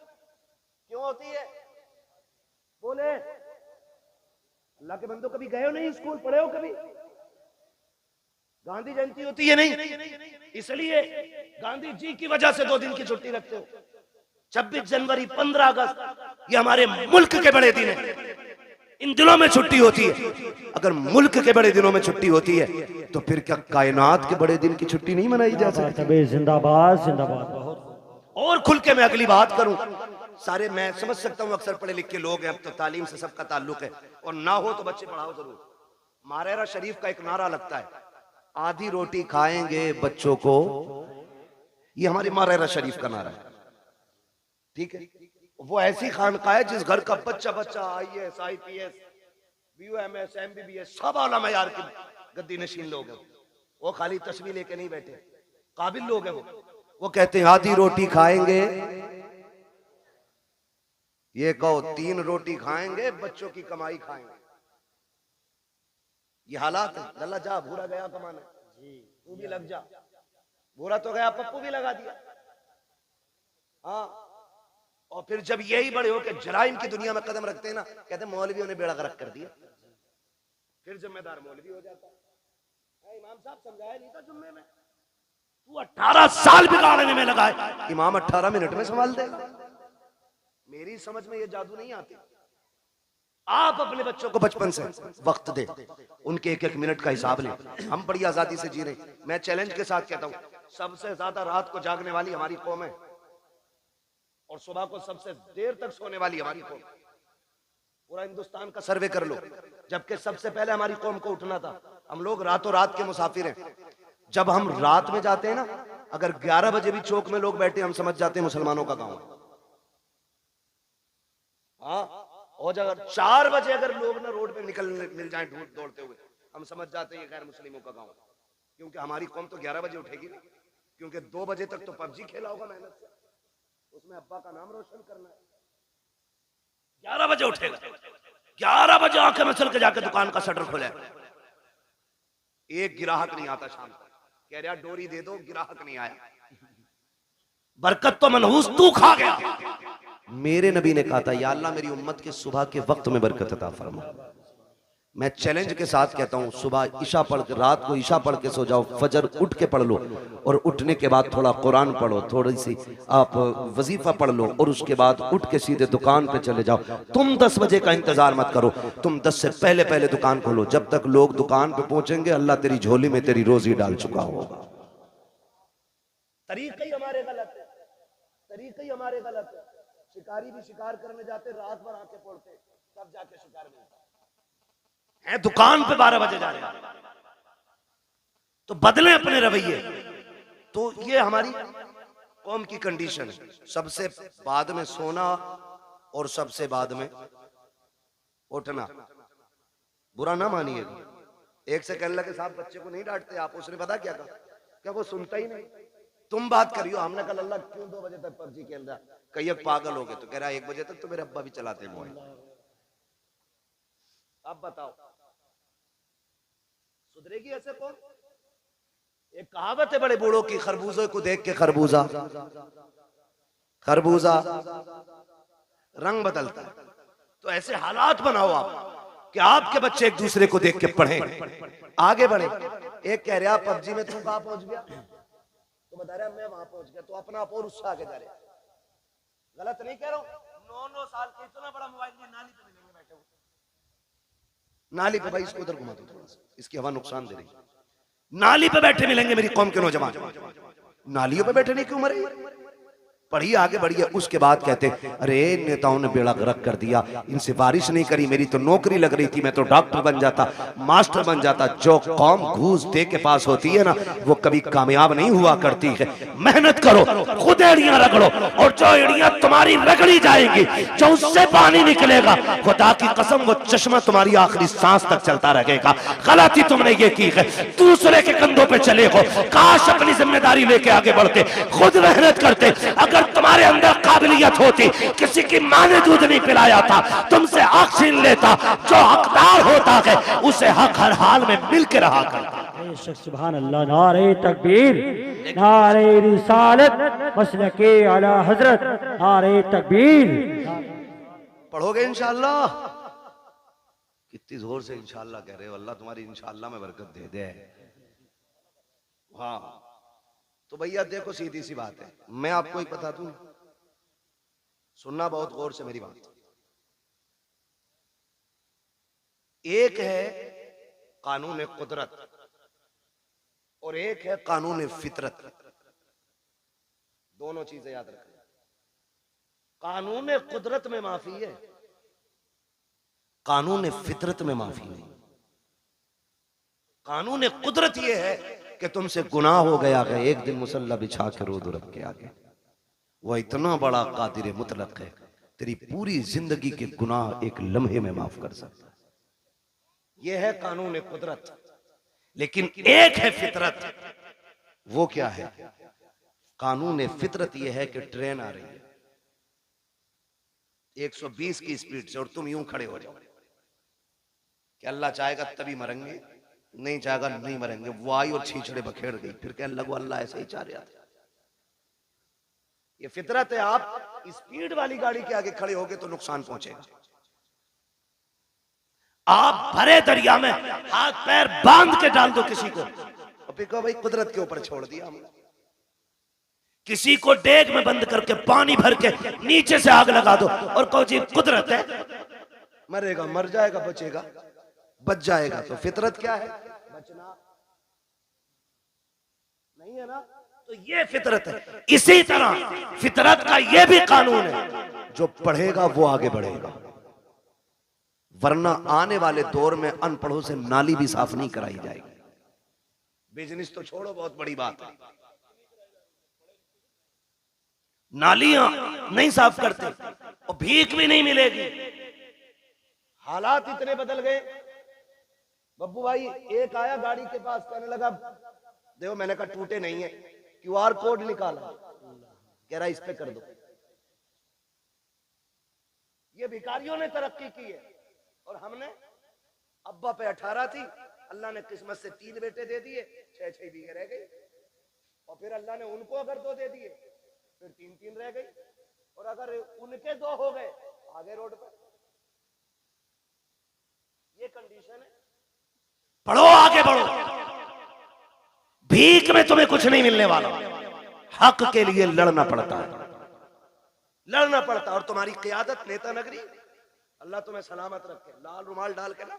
क्यों होती है? बोले अल्लाह के बंदो, कभी गए हो नहीं स्कूल, पढ़े हो कभी? गांधी जयंती होती है नहीं, इसलिए गांधी जी की वजह से 2 दिन की छुट्टी रखते हो। 26 जनवरी, 15 अगस्त, ये हमारे मुल्क के बड़े दिन है, इन दिनों में छुट्टी होती है। अगर मुल्क के बड़े दिनों में छुट्टी होती है तो फिर क्या कायनात के बड़े दिन की छुट्टी नहीं मनाई जा सकती? जिंदाबाद जिंदाबाद। बहुत और खुल के मैं अगली बात करूं, सारे मैं समझ सकता हूं अक्सर पढ़े लिखे लोग हैं, अब तो तालीम से सबका ताल्लुक है, और ना हो तो बच्चे पढ़ाओ जरूर। मारेरा शरीफ का एक नारा लगता है, आधी रोटी खाएंगे बच्चों को, ये हमारी मारेरा शरीफ का नारा है, ठीक है? वो ऐसी खानका है जिस घर का बच्चा बच्चा IAS IPS BUMS MBBS सब आला मयार के गद्दी नशीन लोग हैं। वो खाली तस्वीर लेके नहीं बैठे, काबिल लोग हैं वो कहते हैं आधी रोटी खाएंगे, ये कहो 3 रोटी खाएंगे, बच्चों की कमाई खाएंगे। ये हालात है। लल्ला जा, भूरा गया कमाने, तू भी लग जा। भूरा तो गया, पप्पू भी लगा दिया। हाँ, और फिर जब यही बड़े होकर जराइम की दुनिया में कदम रखते हैं ना, कहते हैं मौलवियों ने बेड़ा गर्क कर दिया, फिर जिम्मेदार मौलवी हो जाता है। इमाम साहब समझाया नहीं था जुम्मे में, तू 18 साल बिगाड़ने में लगा है, इमाम 18 मिनट में संभाल देगा। मेरी समझ में ये जादू नहीं आती। आप अपने बच्चों को बचपन से वक्त दे, उनके 1-1 मिनट का हिसाब लें। हम बड़ी आजादी से जी रहे। मैं चैलेंज के साथ कहता हूं, सबसे ज्यादा रात को जागने वाली हमारी कौम है, और सुबह को सबसे देर तक सोने वाली हमारी कौम। पूरा हिंदुस्तान का सर्वे कर लो, जबकि सबसे पहले हमारी कौम को उठना था। हम लोग रातों रात के मुसाफिर हैं। जब हम रात में जाते हैं ना, अगर 11 बजे भी चौक में लोग बैठे, हम समझ जाते हैं मुसलमानों का गांव है। हाँ, और अगर 4 बजे अगर लोग ना रोड पे निकल मिल जाएं दौड़ते हुए, हम समझ जाते हैं ये गैर मुस्लिमों का गांव है। क्योंकि हमारी कौम तो 11 बजे उठेगी ना, क्योंकि 2 बजे तक तो पबजी खेला होगा मेहनत से, उसमें अब्बा का नाम रोशन करना है। 11 बजे उठेगा, 11 बजे आंखें में चल के जाके दुकान का शटर खोले, एक गिराहक नहीं आता शाम को, कह रहा डोरी दे दो, गिराहक नहीं आया। बरकत तो मनहूस तू खा गया। मेरे नबी ने कहा था, या अल्लाह मेरी उम्मत के सुबह के वक्त में बरकत अता फरमा। मैं चैलेंज के साथ कहता हूं, सुबह ईशा पढ़ के, रात को ईशा पढ़ के सो जाओ, फजर उठ के पढ़ लो, और उठने के बाद थोड़ा कुरान पढ़ो, थोड़ी सी आप वजीफा पढ़ लो, और उसके बाद उठ के सीधे दुकान पे चले जाओ। तुम 10 बजे का इंतजार मत करो, तुम 10 से पहले पहले दुकान खोलो। जब तक लोग दुकान पे पहुंचेंगे, अल्लाह तेरी झोली में तेरी रोजी डाल चुका होगा। तरीका ही हमारे गलत है, तरीका ही हमारे गलत है। शिकारी भी शिकार करने जाते, रात भर आके पड़ते, तब जाके शिकार मिलता है। दुकान पे 12 बजे जा रहे हैं, तो बदलें अपने रवैये। तो ये हमारी कौम की कंडीशन है, सबसे बाद में सोना और सबसे बाद में उठना। बुरा ना मानिए, एक से कहने लगे साहब बच्चे को नहीं डांटते आप, उसने पता क्या कहा, क्या वो सुनता ही नहीं। तुम बात करियो, हमने कहा अल्लाह क्यों 2 बजे तक पबजी खेल रहा, कहीं पागल हो गए, तो कह रहा 1 बजे तक तो मेरे अब्बा भी चलाते हैं मोबाइल। अब बताओ सुधरेगी ऐसे कौन? एक कहावत है बड़े बूढ़ों की, खरबूजे को देख के खरबूजा खरबूजा रंग बदलता है। तो ऐसे हालात बनाओ आप कि आपके बच्चे एक दूसरे को देख के पढ़ें, आगे बढ़े। एक कह रहा पबजी में तू कहां पहुंच गया, तो बता रहा मैं वहां पहुंच गया, तो अपना आप और उससे आगे जा रहे। गलत नहीं कह रहा हूं। 9-9 साल के इतना बड़ा मोबाइल लिए नाली पे मिलेंगे बैठे हुए, नाली पे। भाई इसको उधर घुमा दो थोड़ा सा, इसकी हवा नुकसान दे रही। नाली पे बैठे मिलेंगे मेरी कौम के नौजवान। नालियों पे बैठने की उम्र है, पढ़िए आगे बढ़िए। उसके बाद कहते अरे नेताओं ने बेड़ा गर्क कर दिया, इनसे बारिश नहीं करी, मेरी तो नौकरी लग रही थी, मैं तो डॉक्टर बन जाता, मास्टर बन जाता। जो कौम घूस दे के पास होती है ना, वो कभी कामयाब नहीं हुआ करती है। मेहनत करो, खुद एड़ियां रगड़ो, और जो एड़ियां तुम्हारी रगड़ी जाएंगी, जो उससे पानी निकलेगा, खुदा की कसम वो चश्मा तुम्हारी आखिरी सांस तक चलता रहेगा। गलती तुमने ये की है, दूसरे के कंधों पे चले हो। काश अपनी जिम्मेदारी लेके आगे बढ़ते, खुद मेहनत करते। अगर अगर तुम्हारे अंदर काबिलियत होती, किसी की माँ ने दूध नहीं पिलाया था, तुमसे हक छीन लेता, जो हकदार होता है उसे हक हर हाल में मिल के रहा करता। बेशक सुभान अल्लाह। नारे तकबीर, नारे रिसालत, मसलके आला हजरत, नारे तकबीर। पढ़ोगे इंशाअल्लाह? कितनी जोर से इंशाअल्लाह कह रहे हो, अल्लाह तुम्हारी इंशाअल्लाह में बरकत दे दे। हाँ तो भैया देखो, सीधी सी बात है, मैं आपको एक बता दूं, सुनना बहुत गौर से मेरी बात। एक है कानून कुदरत और एक है कानून फितरत। दोनों चीजें याद रखना। कानून कुदरत में माफी है, कानून फितरत में माफी नहीं। कानून कुदरत यह है कि तुमसे गुनाह हो गया है, एक दिन मुसल्ला बिछा के रो दो रब के आगे, वह इतना बड़ा कादिर मुतलक है, तेरी पूरी जिंदगी के गुनाह एक लम्हे में माफ कर सकता है। यह है कानून कुदरत। लेकिन एक है फितरत। वो क्या है? कानून फितरत यह है कि ट्रेन आ रही है 120 की स्पीड से और तुम यूं खड़े हो जाओ कि अल्लाह चाहेगा तभी मरेंगे, नहीं चाहेगा नहीं मरेंगे। वो आई और छीछड़े बखेड़ गई, फिर कहने लगो अल्लाह ऐसे ही चाह रहा था। ये फितरत है। आप स्पीड वाली गाड़ी के आगे खड़े होगे तो नुकसान पहुंचेगा। आप भरे दरिया में हाथ पैर बांध के डाल दो किसी को, और फिर कहो भाई कुदरत के ऊपर छोड़ दिया हमने। किसी को डेग में बंद करके पानी भर के नीचे से आग लगा दो और कहो जी कुदरत है, मरेगा मर जाएगा, बचेगा बच जाएगा। तो फितरत क्या है? बचना नहीं है ना, तो ये फितरत है। इसी तरह फितरत का ये भी कानून है, जो पढ़ेगा वो आगे बढ़ेगा, वरना आने वाले दौर में अनपढ़ों से नाली भी साफ नहीं कराई जाएगी। बिजनेस तो छोड़ो, बहुत बड़ी बात है, नालियां नहीं साफ करते और भीख भी नहीं मिलेगी। हालात इतने बदल गए। बब्बू भाई एक आया गाड़ी के पास, कहने लगा देखो, मैंने कहा टूटे नहीं है, QR कोड निकाला, कह रहा इस पे कर दो। ये भिखारियों ने तरक्की की है और हमने, अब्बा पे 18 थी, अल्लाह ने किस्मत से 3 बेटे दे दिए, 6-6 बीघे रह गई। और फिर अल्लाह ने उनको अगर 2 दे दिए, फिर 3-3 रह गई। और अगर उनके 2 हो गए, आगे रोड पे। ये कंडीशन है। पढ़ो, आगे बढ़ो। भीख में तुम्हें कुछ नहीं मिलने वाला, हक के लिए लड़ना पड़ता है, लड़ना पड़ता। और तुम्हारी क़ियादत नेता नगरी, अल्लाह तुम्हें सलामत रखे, लाल रुमाल डाल के ना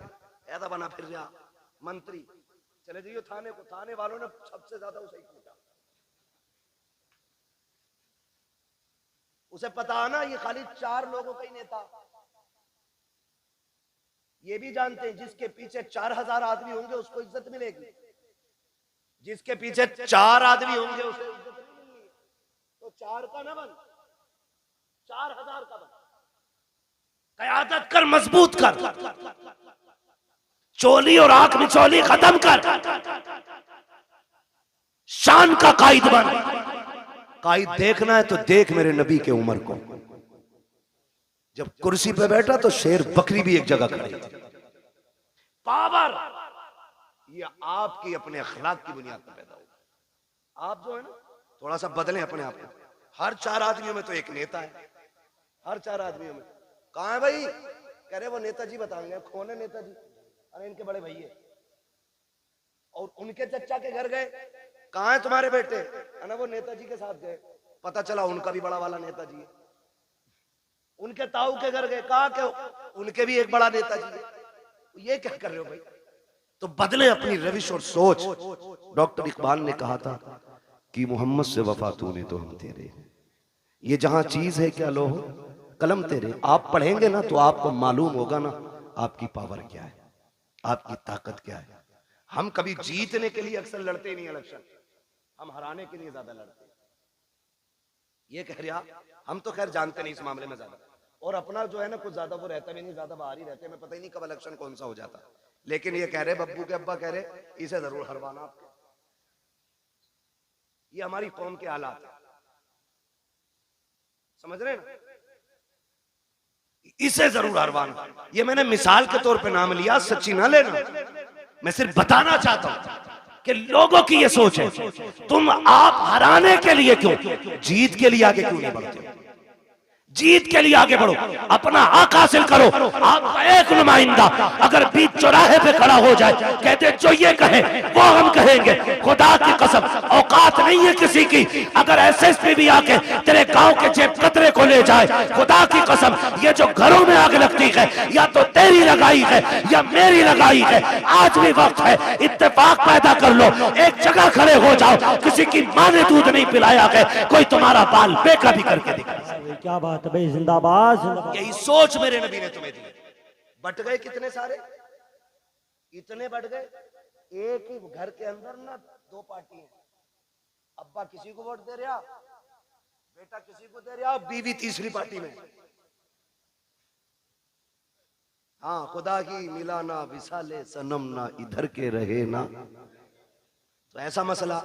ऐसा बना फिर रहा मंत्री, चले जाइए थाने को, थाने वालों ने सबसे ज्यादा उसे कूटा। उसे पता ना ये खाली 4 लोगों का ही नेता। ये भी जानते हैं जिसके पीछे 4000 आदमी होंगे उसको इज्जत मिलेगी, जिसके पीछे 4 आदमी होंगे उसे इज्जत नहीं मिलेगी। तो 4 का ना बन, 4000 का बन। क़यादत कर, मजबूत कर, चोली और आंख में चोली खत्म कर, शान का कायद बन। कायद देखना है तो देख मेरे नबी के उमर को, जब कुर्सी पे बैठा तो शेर बकरी भी एक जगह खड़ी। पावर ये आपकी अपने अखलाक की बुनियाद पर पैदा होगा। आप जो है ना थोड़ा सा बदलें अपने आप को। हर 4 आदमियों में तो एक नेता है, हर 4 आदमियों में। कहाँ है भाई? कह रहे वो नेताजी बताएंगे। कौन है नेताजी? अरे इनके बड़े भैया। और उनके चचा के घर गए, कहाँ है तुम्हारे बेटे? अरे वो नेताजी के साथ गए, पता चला उनका भी बड़ा वाला नेताजी है। उनके ताऊ के घर गए, कहा के उनके भी एक बड़ा नेताजी है। ये क्या कर रहे हो भाई? तो बदले अपनी रविश और सोच। डॉक्टर इकबाल ने कहा था कि मोहम्मद से वफा तूने तो हम तेरे, ये जहां चीज है क्या लोहो कलम तेरे। आप पढ़ेंगे ना तो आपको मालूम होगा ना आपकी पावर क्या है, आपकी ताकत क्या है। हम कभी जीतने के लिए अक्सर लड़ते नहीं इलेक्शन, हम हराने के लिए ज्यादा लड़ते हैं। ये कह रहा, हम तो खैर जानते नहीं इस मामले में ज्यादा, और अपना जो है ना कुछ ज्यादा वो रहता भी नहीं, ज्यादा बाहर ही रहते हैं। मैं पता ही नहीं कब इलेक्शन कौन सा हो जाता। लेकिन ये कह रहे, बब्बू के अब्बा कह रहे इसे जरूर हरवाना आपके। ये हमारी कौम के हालात है। समझ रहे हैं ना? इसे जरूर अरवान, ये मैंने मिसाल के तौर पे नाम लिया, सच्ची ना लेना, मैं सिर्फ बताना चाहता हूं कि लोगों की ये सोच है तुम आप हराने के लिए क्यों, जीत के लिए आगे क्यों नहीं बढ़ते? जीत के लिए आगे बढ़ो, अपना हक हासिल करो। आपका एक नुमाइंदा अगर बीच चौराहे पे खड़ा हो जाए, कहते जो ये कहे वो हम कहेंगे, खुदा की कसम औकात नहीं है किसी की। अगर एसएसपी भी आके तेरे गांव के जेब कतरे को ले जाए, खुदा की कसम ये जो घरों में आग लगती है या तो तेरी लगाई है या मेरी लगाई है। आज भी वक्त है, इत्तेफाक पैदा कर लो, एक जगह खड़े हो जाओ। किसी की माँ ने दूध नहीं पिलाया है, कोई तुम्हारा बाल बेका भी करके दिखा। क्या बात है भाई, जिंदाबाद जिंदाबाद। यही सोच मेरे नबी ने तुम्हें दी। बट गए कितने सारे, इतने बढ़ गए, एक ही घर के अंदर ना दो पार्टी हैं। अब्बा किसी को वोट दे रहा, बेटा किसी को दे रहा, बीवी तीसरी पार्टी में। हाँ, खुदा की मिला ना विसाले सनम ना इधर के रहे ना। तो ऐसा मसला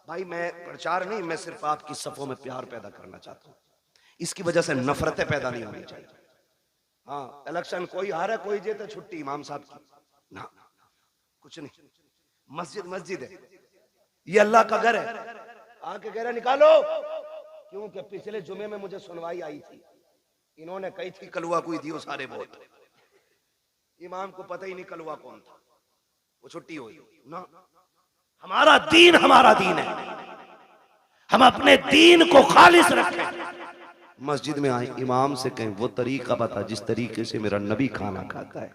भाई, मैं प्रचार नहीं, मैं सिर्फ आपकी सफों में प्यार पैदा करना चाहता हूं। इसकी वजह से नफरतें पैदा नहीं होनी चाहिए। हाँ, इलेक्शन कोई हारे कोई जीते, छुट्टी इमाम साहब की ना, कुछ नहीं। मस्जिद मस्जिद है, ये अल्लाह का घर है। आके कह रहे निकालो, क्योंकि पिछले जुमे में मुझे सुनवाई आई थी, इन्होंने कही थी कलुआ कोई दियो सारे वोट। इमाम को पता ही नहीं कलुआ कौन था, वो छुट्टी हुई ना। हमारा दीन है, हम अपने दीन को खालिस रखें। मस्जिद में आए, इमाम से कहें वो तरीका बता जिस तरीके से मेरा नबी खाना खाता है,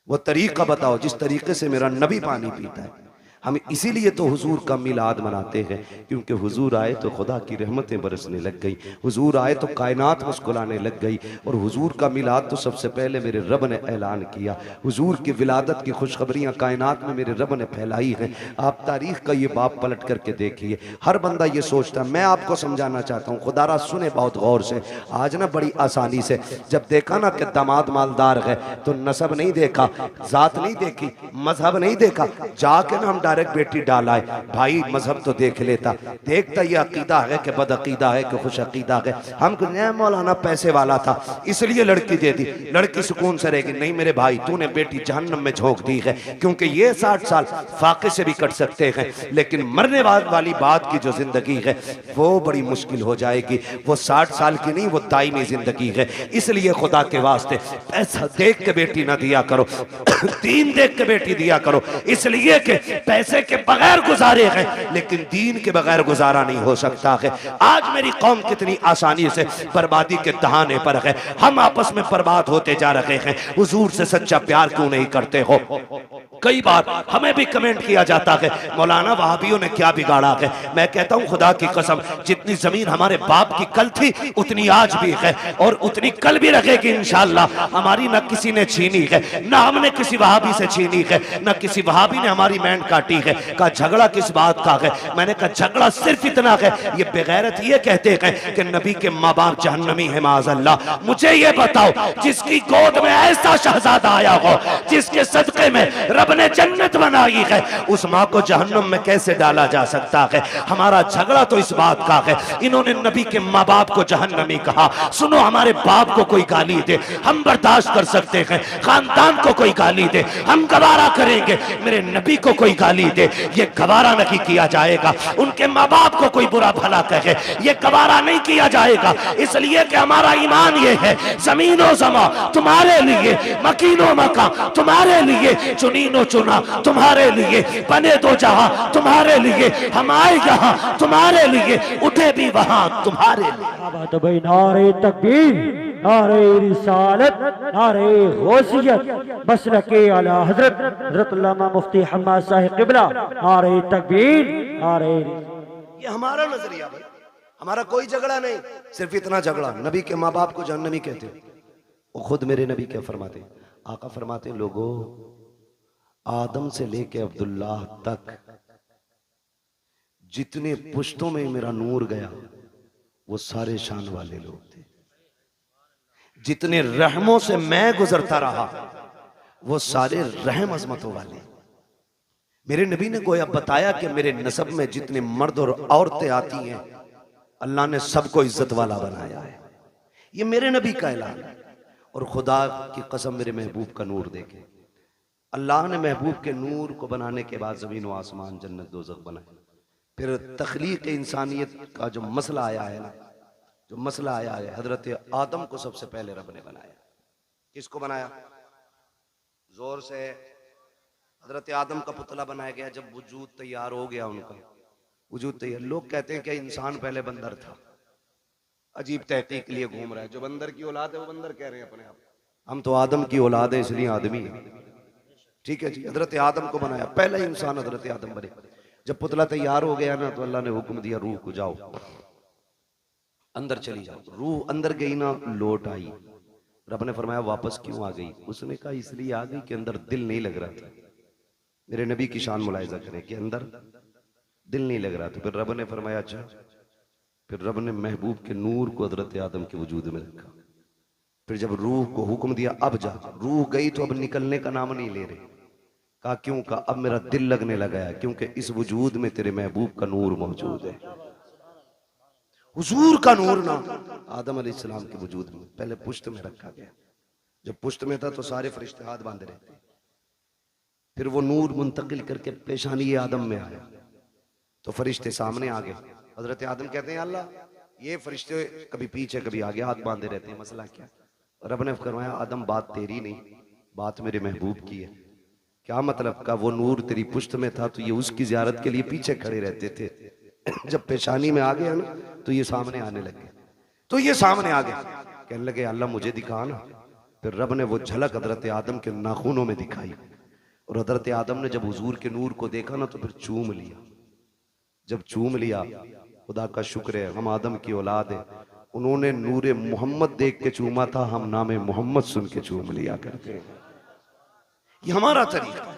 वो तरीका बताओ जिस तरीके से मेरा नबी पानी पीता है। हम इसीलिए तो हुजूर का मिलाद मनाते हैं, क्योंकि हुजूर आए तो खुदा की रहमतें बरसने लग गई, हुजूर आए तो कायनात मुस्कुराने लग गई। और हुजूर का मिलाद तो सबसे पहले मेरे रब ने ऐलान किया। हुजूर की विलादत की खुशखबरियां कायनात में मेरे रब ने फैलाई हैं। आप तारीख का ये बाब पलट करके देखिए, हर बंदा ये सोचता, मैं आपको समझाना चाहता हूँ, खुदारा सुने बहुत गौर से। आज ना बड़ी आसानी से जब देखा ना कि दामाद मालदार है तो नसब नहीं देखा, जात नहीं देखी, मजहब नहीं देखा, जाके ना हम डायरेक्ट बेटी डाला है। भाई मजहब तो देख लेता, देखता ये अकीदा है कि बद अकीदा है कि खुश अकीदा है। हम मौलाना पैसे वाला था इसलिए लड़की दे दी, लड़की सुकून से रहेगी। नहीं मेरे भाई, तूने बेटी जहन्नम में झोंक दी है, क्योंकि ये 60 साल फाके से भी कट सकते हैं, लेकिन मरने वाली बात की जो जिंदगी है वो बड़ी मुश्किल हो जाएगी। वो 60 साल की नहीं, वो दायमी जिंदगी है। इसलिए खुदा के वास्ते पैसा देख के बेटी ना दिया करो, दीन देख के बेटी दिया करो। इसलिए कि पैसे के बगैर गुजारे हैं, लेकिन दीन के बगैर गुजारा नहीं हो सकता है। आज मेरी कौम कितनी आसानी से बर्बादी के दहाने पर है, हम आपस में बर्बाद होते जा रहे हैं। हुजूर से सच्चा प्यार क्यों नहीं करते हो? कई बार हमें भी कमेंट किया जाता है, मौलाना वहाबियों ने क्या बिगाड़ा है। मैं कहता हूं खुदा की कसम, जितनी जमीन हमारे बाप की कल थी उतनी आज भी है और उतनी कल भी रहेगी इंशाअल्लाह। हमारी न किसी ने छीनी है, न हमने किसी वहाबी से छीनी है, न किसी वहाबी ने हमारी बैंड काटी है। का झगड़ा किस बात का है? मैंने कहा झगड़ा सिर्फ इतना है, ये बेगैरत ये कहते हैं कि नबी के माँ बाप जहन्नमी है माज़अल्लाह। मुझे ये बताओ, जिसकी गोद में ऐसा शहजादा आया हो, जिसके सदके में रब ने जन्नत बनाई है, उस माँ को जहन्नम में कैसे डाला जा सकता है? हमारा झगड़ा तो इस बात का है, इन्होंने नबी के माँ बाप को जहन्नमी कहा। सुनो, हमारे बाप को कोई गाली दे हम बर्दाश्त कर सकते हैं, खानदान को कोई गाली दे हम गवारा करेंगे, मेरे नबी को कोई गाली दे ये गवारा नहीं किया जाएगा। उनके माँ बाप को कोई बुरा भला कहे ये गवारा नहीं किया जाएगा, इसलिए कि हमारा ईमान ये है, जमीनो जमा तुम्हारे लिए, मकीनो मका तुम्हारे लिए, चुनीनो चुना तुम्हारे लिए, बने दो जहां तुम्हारे लिए, हम आए यहाँ तुम्हारे लिए, उठे भी वहां तुम्हारे लिए। बात भाई, नारे तकबीर, नारे रिसालत, नारे गौसियत, मसलके आला हजरत हजरत अल्लामा मुफ्ती हम्माद साहिब क़िबला, नारे तकबीर, नारे। ये हमारा नजरिया भाई, हमारा कोई झगड़ा नहीं, सिर्फ इतना झगड़ा नबी के माँ बाप को जहन्नमी कहते हैं। वो खुद मेरे नबी क्या फरमाते, आका फरमाते, लोगों आदम से लेके अब्दुल्ला तक जितने पुश्तों में मेरा नूर गया वो सारे शान वाले लोग थे। जितने रहमों से मैं गुजरता रहा वो सारे रहम अजमतों वाले। मेरे नबी ने गोया बताया कि मेरे नसब में जितने मर्द और औरतें आती हैं अल्लाह ने सबको इज्जत वाला बनाया है। ये मेरे नबी का ऐलान है। और खुदा की कसम मेरे महबूब का नूर देखे, अल्लाह ने महबूब के नूर को बनाने के बाद ज़मीन व आसमान, जन्नत दोज़ख बनाए। फिर तख्लीक इंसानियत का जो मसला आया है ना, जो मसला आया है, हजरत आदम को सबसे पहले रब ने बनाया। किसको बनाया? जोर से। हजरत आदम का पुतला बनाया गया। जब वजूद तैयार हो गया, उनका वजूद तैयार, लोग कहते हैं कि इंसान पहले बंदर था। अजीब तहकीक के लिए घूम रहा है। जो बंदर की औलाद है वो बंदर कह रहे हैं अपने आप। हम तो आदम की औलाद है, इसलिए आदमी है। ठीक है जी। हजरत आदम को बनाया, पहला इंसान हजरत आदम बने। जब पुतला तैयार हो गया ना, तो अल्लाह ने हुक्म दिया, रूह को जाओ अंदर चली जाओ। रूह अंदर गई ना, लौट आई। रब ने फरमाया वापस क्यों आ गई? उसने कहा इसलिए आ गई कि अंदर दिल नहीं लग रहा था। मेरे नबी की शान मुलाहिजा करें कि अंदर दिल नहीं लग रहा था। फिर रब ने फरमाया अच्छा। फिर रब ने महबूब के नूर को हजरत आदम के वजूद में रखा। फिर जब रूह को हुक्म दिया अब जा, रूह गई तो अब निकलने का नाम नहीं ले रही। कहा क्यों? कहा अब मेरा दिल लगने लगा है, क्योंकि इस वजूद में तेरे महबूब का नूर मौजूद है। हुजूर का नूर ना आदम अलैहिस्सलाम के वजूद में पहले पुश्त में रखा गया। जब पुश्त में था तो सारे फरिश्ते हाथ बांधे रहते। फिर वो नूर मुंतकिल करके पेशानी आदम में आया तो फरिश्ते सामने आ गए। हजरत आदम कहते हैं अल्लाह, ये फरिश्ते कभी पीछे कभी आगे हाथ बांधे रहते हैं, मसला क्या? रब ने फरमाया आदम बात तेरी नहीं, बात मेरे महबूब की है। क्या मतलब? का वो नूर तेरी पुश्त में था तो ये उसकी ज़ियारत के लिए पीछे खड़े रहते थे। जब पेशानी में आ गया ना तो ये सामने आने लगे। तो ये सामने आ गए, कहने लगे अल्लाह मुझे दिखा ना। फिर रब ने वो झलक हजरत आदम के नाखूनों में दिखाई। और हजरत आदम ने जब हुजूर के नूर को देखा ना तो फिर चूम लिया। जब चूम लिया, खुदा का शुक्र है हम आदम की औलाद है। उन्होंने नूरे मोहम्मद देख के चूमा था, हम नामे मोहम्मद सुन के चूम लिया करते हैं। ये हमारा तरीका है।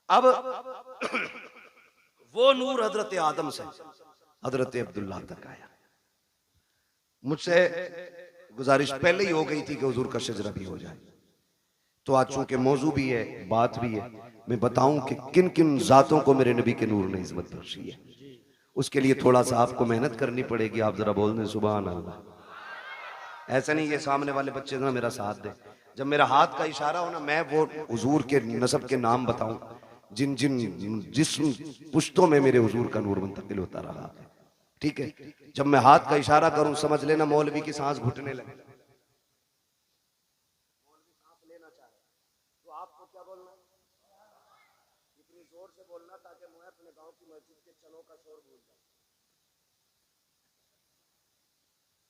अब वो नूर हजरत आदम से हजरत अब्दुल्ला तक आया। मुझसे गुजारिश पहले ही हो गई थी कि हुजूर का शजरा भी हो जाए। तो आज चूंकि मौजू भी है, बात भी है, मैं बताऊं कि किन किन जातों को मेरे नबी के नूर ने इज्जत बख्शी है। उसके लिए थोड़ा सा आपको मेहनत करनी पड़ेगी। आप जरा बोल दें सुभान अल्लाह। ऐसा नहीं ये सामने वाले बच्चे ना मेरा साथ दे। जब मेरा हाथ का इशारा हो ना, मैं वो हुजूर के नसब के नाम बताऊं जिन जिन जिस्म पुश्तों में मेरे हुजूर का नूर मुंतकिल होता रहा है। ठीक है, जब मैं हाथ का इशारा करूं समझ लेना मौलवी की सांस घुटने लगे। मौलवी सांस लेना चाहे तो आपको क्या बोलना? इतनी जोर से बोलना ताकि मैं अपने गांव की मस्जिद के चनों का शोर भूल जाऊं।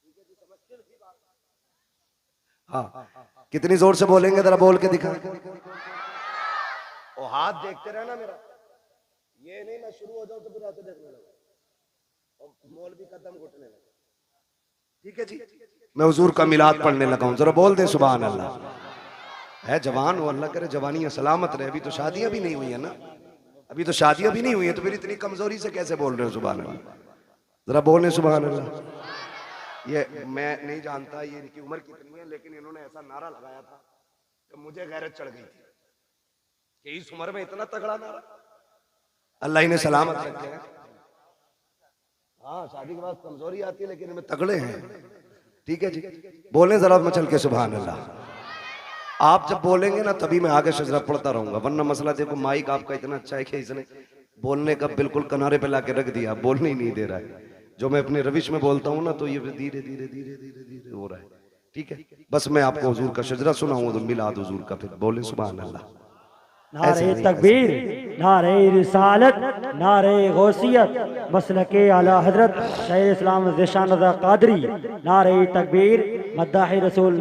ठीक है जी, समझते हैं बात? हाँ, कितनी जोर से बोलेंगे जरा बोल के दिखा। और हाथ देखते रहना मेरा, ये नहीं मैं शुरू हो जाऊं तो फिर ऐसे देखने लगा और मौलवी का दम घुटने लगा। ठीक है जी, मैं हुजूर का मिलाद पढ़ने लगा हूं, जरा बोल दे सुभान अल्लाह। है जवान हो, अल्लाह करे जवानियां सलामत रहे। अभी तो शादियां भी नहीं हुई है ना, अभी तो शादियां भी नहीं हुई है, तो फिर इतनी कमजोरी से कैसे बोल रहे हो सुभान अल्लाह? जरा बोले सुभान अल्लाह। ये मैं नहीं जानता ये इनकी उम्र कितनी है, लेकिन इन्होंने ऐसा नारा लगाया था कि मुझे गैरत चढ़ गई थी कि इस उम्र में इतना तगड़ा नारा। अल्लाह इन्हें सलामत रखे। हाँ, शादी के बाद कमजोरी आती है लेकिन इनमें तगड़े हैं। ठीक है जी, बोले जरा मचल के सुभान अल्लाह। आप जब बोलेंगे ना तभी मैं आगे शजरा पढ़ता रहूंगा, वरना मसला देखो माइक आपका इतना अच्छा है कि इसने बोलने का बिल्कुल किनारे पे लाके रख दिया, बोलने ही नहीं दे रहा है। जो मैं अपने रविश में बोलता हूँ ना तो ये धीरे धीरे धीरे धीरे धीरे हो रहा है। ठीक है, बस मैं आपको हुजूर का शजरा सुनाऊंगा तो मिलाद हुजूर का, फिर बोले सुभान अल्लाह। नारे तकबीर, नारे रिसालत, नारे गौसियत, मसलके आला हजरत शाह इस्लाम ज़िशान रज़ा क़ादरी, नारे तकबीर, मद्दाह रसूल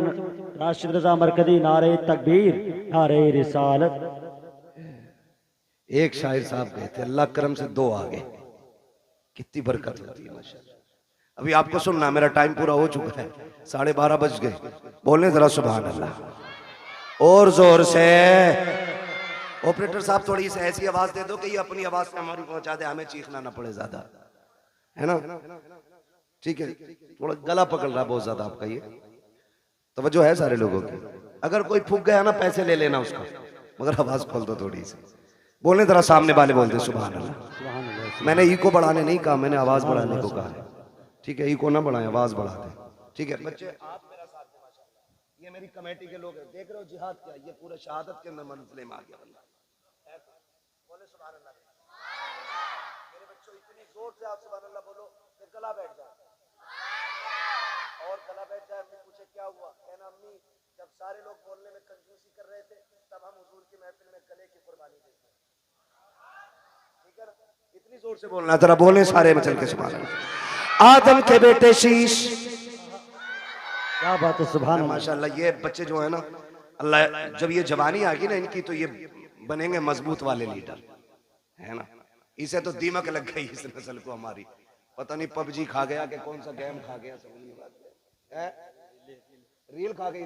राशिद रज़ा मरकज़ी, नारे तकबीर, नारे रिसालत। एक शायर साहब गए थे, अल्लाह करम से दो आ गए। कितनी बरकत होती है माशाअल्लाह। अभी आपको सुनना, मेरा टाइम पूरा हो चुका है, 12:30 बज गए। बोलने जरा सुभान अल्लाह और जोर से। ऑपरेटर साहब थोड़ी सी ऐसी आवाज दे दो कि ये अपनी आवाज से हमारी पहुंचा दे, हमें चीखना ना पड़े ज्यादा, है ना? ठीक है, थोड़ा गला पकड़ रहा बहुत ज्यादा आपका, ये तवज्जो है सारे लोगों की। अगर कोई फूक गया ना पैसे ले लेना उसका, मगर आवाज खोल दो थोड़ी सी। बोलने जरा सामने वाले बोलते सुभान अल्लाह। मैंने ई को बढ़ाने नहीं कहा, मैंने आवाज बढ़ाने को कहा है। ठीक है, इको ना बढ़ाएं, आवाज बढ़ा दें। ठीक है बच्चे, आप मेरा साथ दें माशाल्लाह। ये मेरी कमेटी के लोग हैं, देख रहे हो जिहाद क्या, ये पूरे शहादत के अंदर मंजिल में आ गया बंदा। बोले सुभान अल्लाह। मेरे बच्चों इतनी जोर से आप सुभान अल्लाह बोलो कि गला बैठ जाए, और गला बैठ जाए। अम्मी पूछे क्या हुआ, कहना अम्मी जब सारे लोग बोलने में कंजूसी कर रहे थे तब हम हुजूर की महफिल में गले की कुर्बानी देते। ठीक है ना, इतनी जोर से बोलना, जरा बोले सारे में चल के सुभान अल्लाह। आदम के बेटे शीश, क्या बात है, सुभान अल्लाह। माशाल्लाह। ये बच्चे जो है ना, अल्लाह जब ये जवानी आ गई ना इनकी, तो ये बनेंगे मजबूत वाले लीडर, है ना। इसे तो दीमक लग गई इस नस्ल को हमारी, पता नहीं पबजी खा गया कि कौन सा गेम खा गया, समझ नहीं बात है। रील खा गई,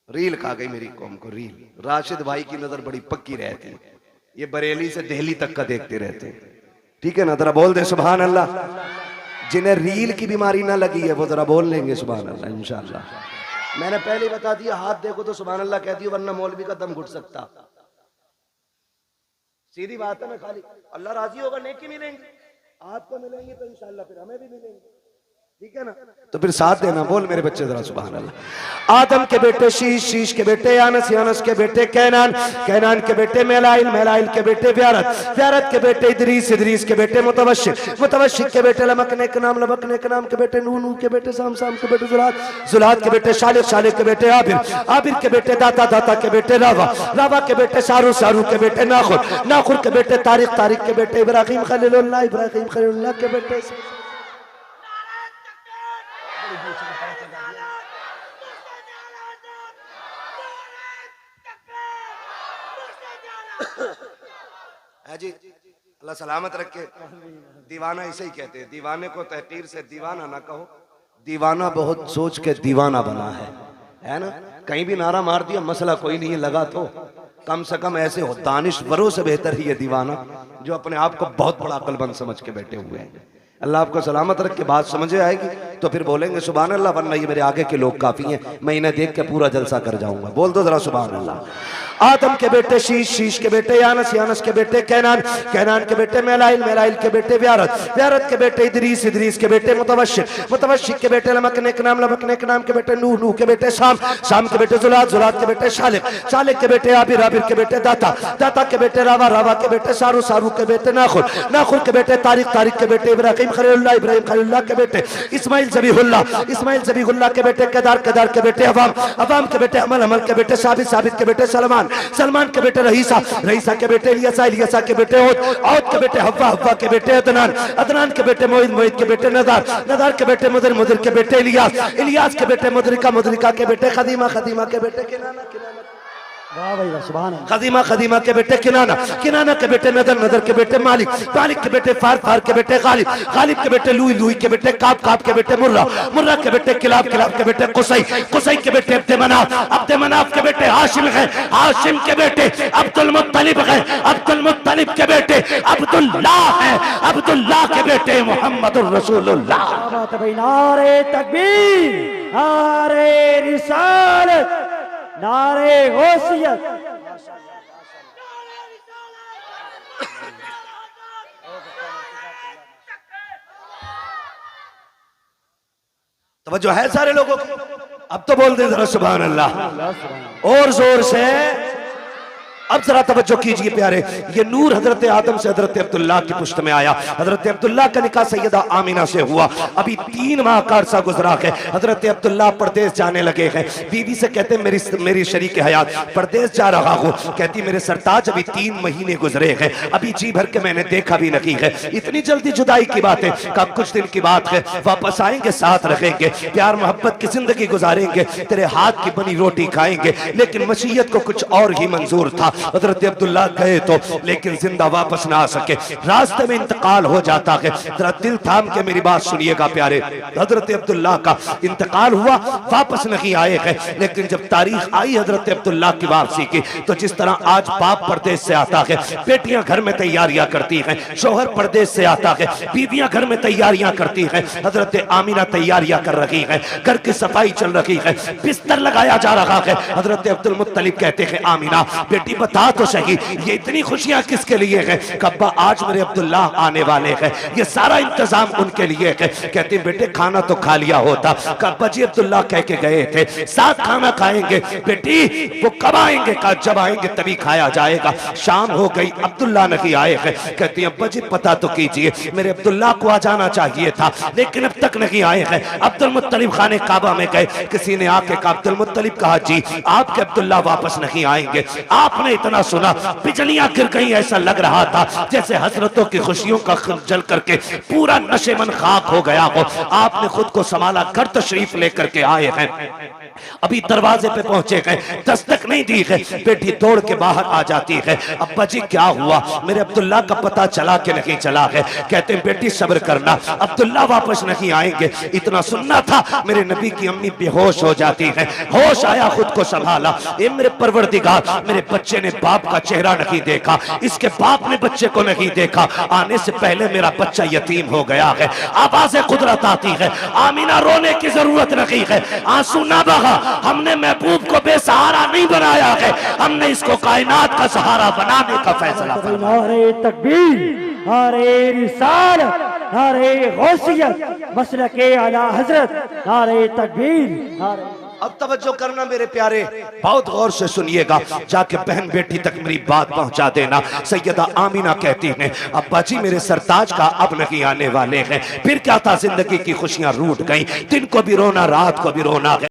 रील खा गई मेरी कौम को, रील। राशिद भाई की नजर बड़ी पक्की रहती है, ये बरेली से दिल्ली तक का देखते रहते हैं। ठीक है ना, जरा बोल दे सुभान अल्लाह। जिन्हें रील की बीमारी ना लगी है वो जरा बोल लेंगे सुभान अल्लाह इंशाअल्लाह। मैंने पहले ही बता दिया, हाथ देखो तो सुभान अल्लाह कह दियो, वरना मौलवी का दम घुट सकता। सीधी बात है ना, खाली अल्लाह राजी होगा नेकी मिलेंगी, आपको मिलेंगी तो इंशाअल्लाह फिर हमें भी मिलेंगी। ठीक है ना, तो फिर साथ देना। बोल मेरे बच्चे जरा सुभान अल्लाह। आदम के बेटे शीश, शीश के बेटे यानस, यानस के बेटे कैनान, कैनान के बेटे मेलाइल, मेलाइल के बेटे व्यारत, व्यारत के बेटे इदरीस, इदरीस के बेटे मुतवशिक, मुतवशिक के बेटे लमकने के नाम, लमकने के नाम के बेटे नूह, नूह के बेटे साम, साम के बेटे जुलाद, जुलाद के बेटे शालिक, शालिक के बेटे आबिर, आबिर के बेटे दाता, दाता के बेटे रावा, रावा के बेटे सारू, सारू के बेटे नाखुर, नाखुर के बेटे तारिक, तारिक के बेटे इब्राहिम खलीलुल्लाह, इब्राहिम खलीलुल्लाह के बेटे। है जी, अल्लाह सलामत रखे। दीवाना इसे ही कहते हैं, दीवाने को तहकीर से दीवाना ना कहो, दीवाना बहुत सोच के दीवाना बना है ना। कहीं भी नारा मार दिया मसला कोई नहीं है, लगा तो कम से कम ऐसे हो दानिशवरों से बेहतर ही ये दीवाना जो अपने आप को बहुत बड़ा अक्लमंद समझ के बैठे हुए हैं। अल्लाह आपको सलामत रख के बात समझ आएगी तो फिर बोलेंगे सुभान अल्लाह, वरना ये मेरे आगे के लोग काफी हैं, मैं इन्हें देख के पूरा जलसा कर जाऊंगा। बोल दो जरा सुभान अल्लाह। आदम के बेटे शीश, शीश के बेटे यानस, यानस के बेटे कैनान, कैनान के बेटे मेलाइल, मेलाइल के बेटे व्यारत, व्यारत के बेटे इदरीस, इदरीस के बेटे मुतवशिक, मुतवशिक के बेटे लमकने के नाम, लमकने के नाम के बेटे नूह, नूह के बेटे शाम, शाम के बेटे जुलाद, जुलाद के बेटे शालिक, शालिक के बेटे आबिर, आबिर के बेटे दाता, दाता के बेटे रावा, रावा के बेटे सारू, सारू के बेटे नाखुर, नाखुर के बेटे तारिक, तारिक के बेटे इब्राहिम खलीलुल्लाह, इब्राहिम खलीलुल्लाह के बेटे इस्माइल ज़बीहुल्लाह, इस्माइल ज़बीहुल्लाह के बेटे केदार, केदार के बेटे अवाम, अवाम के बेटे अमल, अमल के बेटे साबित, साबित के बेटे सलमान, सलमान के बेटे रहीसा, रहीसा के बेटे इलियासा, इलियासा के बेटे औद, औद के बेटे हव्वा, हव्वा के बेटे अदनान, अदनान के बेटे मोइद, मोइद के बेटे नदार, नदार के बेटे मुदर, मुदर के बेटे इलियास, इलियास के बेटे मुदरिका, मुदरिका के बेटे खदीमा, खदीमा के बेटे किनाना, किनाना वाह भाई वाह, सुभान अल्लाह। खदीमा, खदीमा के बेटे किनाना, किनाना के बेटे नदर, नदर के बेटे मालिक, मालिक के बेटे फार, फार के बेटे गालिब, गालिब के बेटे लुई, लुई के बेटे काब, काब के बेटे मुर्रा, मुर्रा के बेटे किलाब, किलाब के बेटे कुसई, कुसई के बेटे अब्दे मनाफ, अब्दे मनाफ के बेटे हाशिम है, हाशिम के बेटे अब्दुल मुत्तलिब है, अब्दुल मुत्तलिब के बेटे अब्दुल्लाह है, अब्दुल्लाह के बेटे मुहम्मदुर रसूलुल्लाह। क्या बात है भाई, नारे तकबीर, नारे रिसालत, नारे गौसियत। तवज्जो है सारे लोगों की? अब तो बोल दे जरा सुभान अल्लाह और जोर से। अब जरा तवज्जो कीजिए प्यारे, ये नूर हजरत आदम से हजरत अब्दुल्लाह की पुश्त में आया। हजरत अब्दुल्लाह का निकाह सैयदा आमिना से हुआ। अभी 3 माह का अरसा गुजरा है, हजरत अब्दुल्लाह परदेश जाने लगे हैं। बीवी से कहते मेरी शरीक हयात परदेश जा रहा हूँ। कहती मेरे सरताज अभी 3 महीने गुजरे हैं, अभी जी भर के मैंने देखा भी नहीं है, इतनी जल्दी जुदाई की बात है। का कुछ दिन की बात है, वापस आएंगे, साथ रहेंगे, प्यार मोहब्बत की जिंदगी गुजारेंगे, तेरे हाथ की बनी रोटी खाएंगे। लेकिन मशीयत को कुछ और ही मंजूर था। हजरत अब्दुल्लाह गए तो, लेकिन जिंदा वापस ना आ सके, रास्ते में इंतकाल हो जाता है। जरा दिल थाम के मेरी बात सुनिएगा प्यारे, हजरत अब्दुल्लाह का इंतकाल हुआ, वापस नहीं आए हैं। लेकिन जब तारीख आई हजरत अब्दुल्लाह की वापसी की, तो जिस तरह आज बाप परदेश से आता है, बेटियां घर में तैयारियां करती हैं, शोहर परदेश से आता है, बीवियां घर में तैयारियां करती हैं। हजरत आमिना तैयारियां कर रही है, घर की सफाई चल रही है, बिस्तर लगाया जा रहा है। हजरत अब्दुल मुत्तलिब कहते हैं आमिना बेटी बता तो सही ये इतनी खुशियां किसके लिए है? कब्बा आज मेरे अब्दुल्ला आने वाले हैं, ये सारा इंतजाम उनके लिए है। कहती बेटे खाना तो खा लिया होता। कब्बा जी अब्दुल्ला कह के गए थे साथ खाना खाएंगे। बेटी वो कब आएंगे? कहा जब आएंगे तभी खाया जाएगा। शाम हो गई, अब्दुल्ला नहीं आए हैं। कहती अब्बा जी पता तो कीजिए, मेरे अब्दुल्ला को आ जाना चाहिए था, लेकिन अब तक नहीं आए हैं। अब्दुल मुत्तलिब खाने काबा में गए, किसी ने आके कहा अब्दुल मुत्तलिब कहा जी आपके अब्दुल्ला वापस नहीं आएंगे। आपने इतना सुना बिजलियां गिर गई, ऐसा लग रहा था जैसे हजरतों की खुशियों का जल करके पूरा नशेमन खाक हो गया हो। आपने खुद को संभाला, घर तशरीफ लेकर के आए हैं। अभी दरवाजे पे पहुंचे गए, दस्तक नहीं दी है, बेटी दौड़ के बाहर आ जाती है। अब्बा जी क्या हुआ? मेरे अब्दुल्ला का पता चला कि नहीं चला है? कहते बेटी सब्र करना, अब्दुल्ला वापस नहीं आएंगे। इतना सुनना था, मेरे नबी की अम्मी बेहोश हो जाती है। होश आया, खुद को संभाला, ए मेरे परवरदिगार, मेरे बच्चे ने बाप का चेहरा नहीं देखा, इसके बाप ने बच्चे को नहीं देखा, आने से पहले मेरा बच्चा यतीम हो गया है। आवाज़े कुदरत आती है, आमीना रोने की जरूरत नहीं है, आंसू ना बहा। हमने महबूब को बेसहारा नहीं बनाया है, हमने इसको कायनात का सहारा बनाने का फैसला किया। नारे तकबीर, नारे रिसालत, नारे गौसियत, मसलके आला हजरत, नारे तकबीर, नारे। अब तवज्जो करना मेरे प्यारे, बहुत गौर से सुनिएगा, जाके बहन बेटी तक मेरी बात पहुंचा देना। सैयदा आमीना कहती हैं अब्बा जी मेरे सरताज का अब नहीं आने वाले हैं। फिर क्या था, जिंदगी की खुशियां रूठ गई, दिन को भी रोना रात को भी रोना।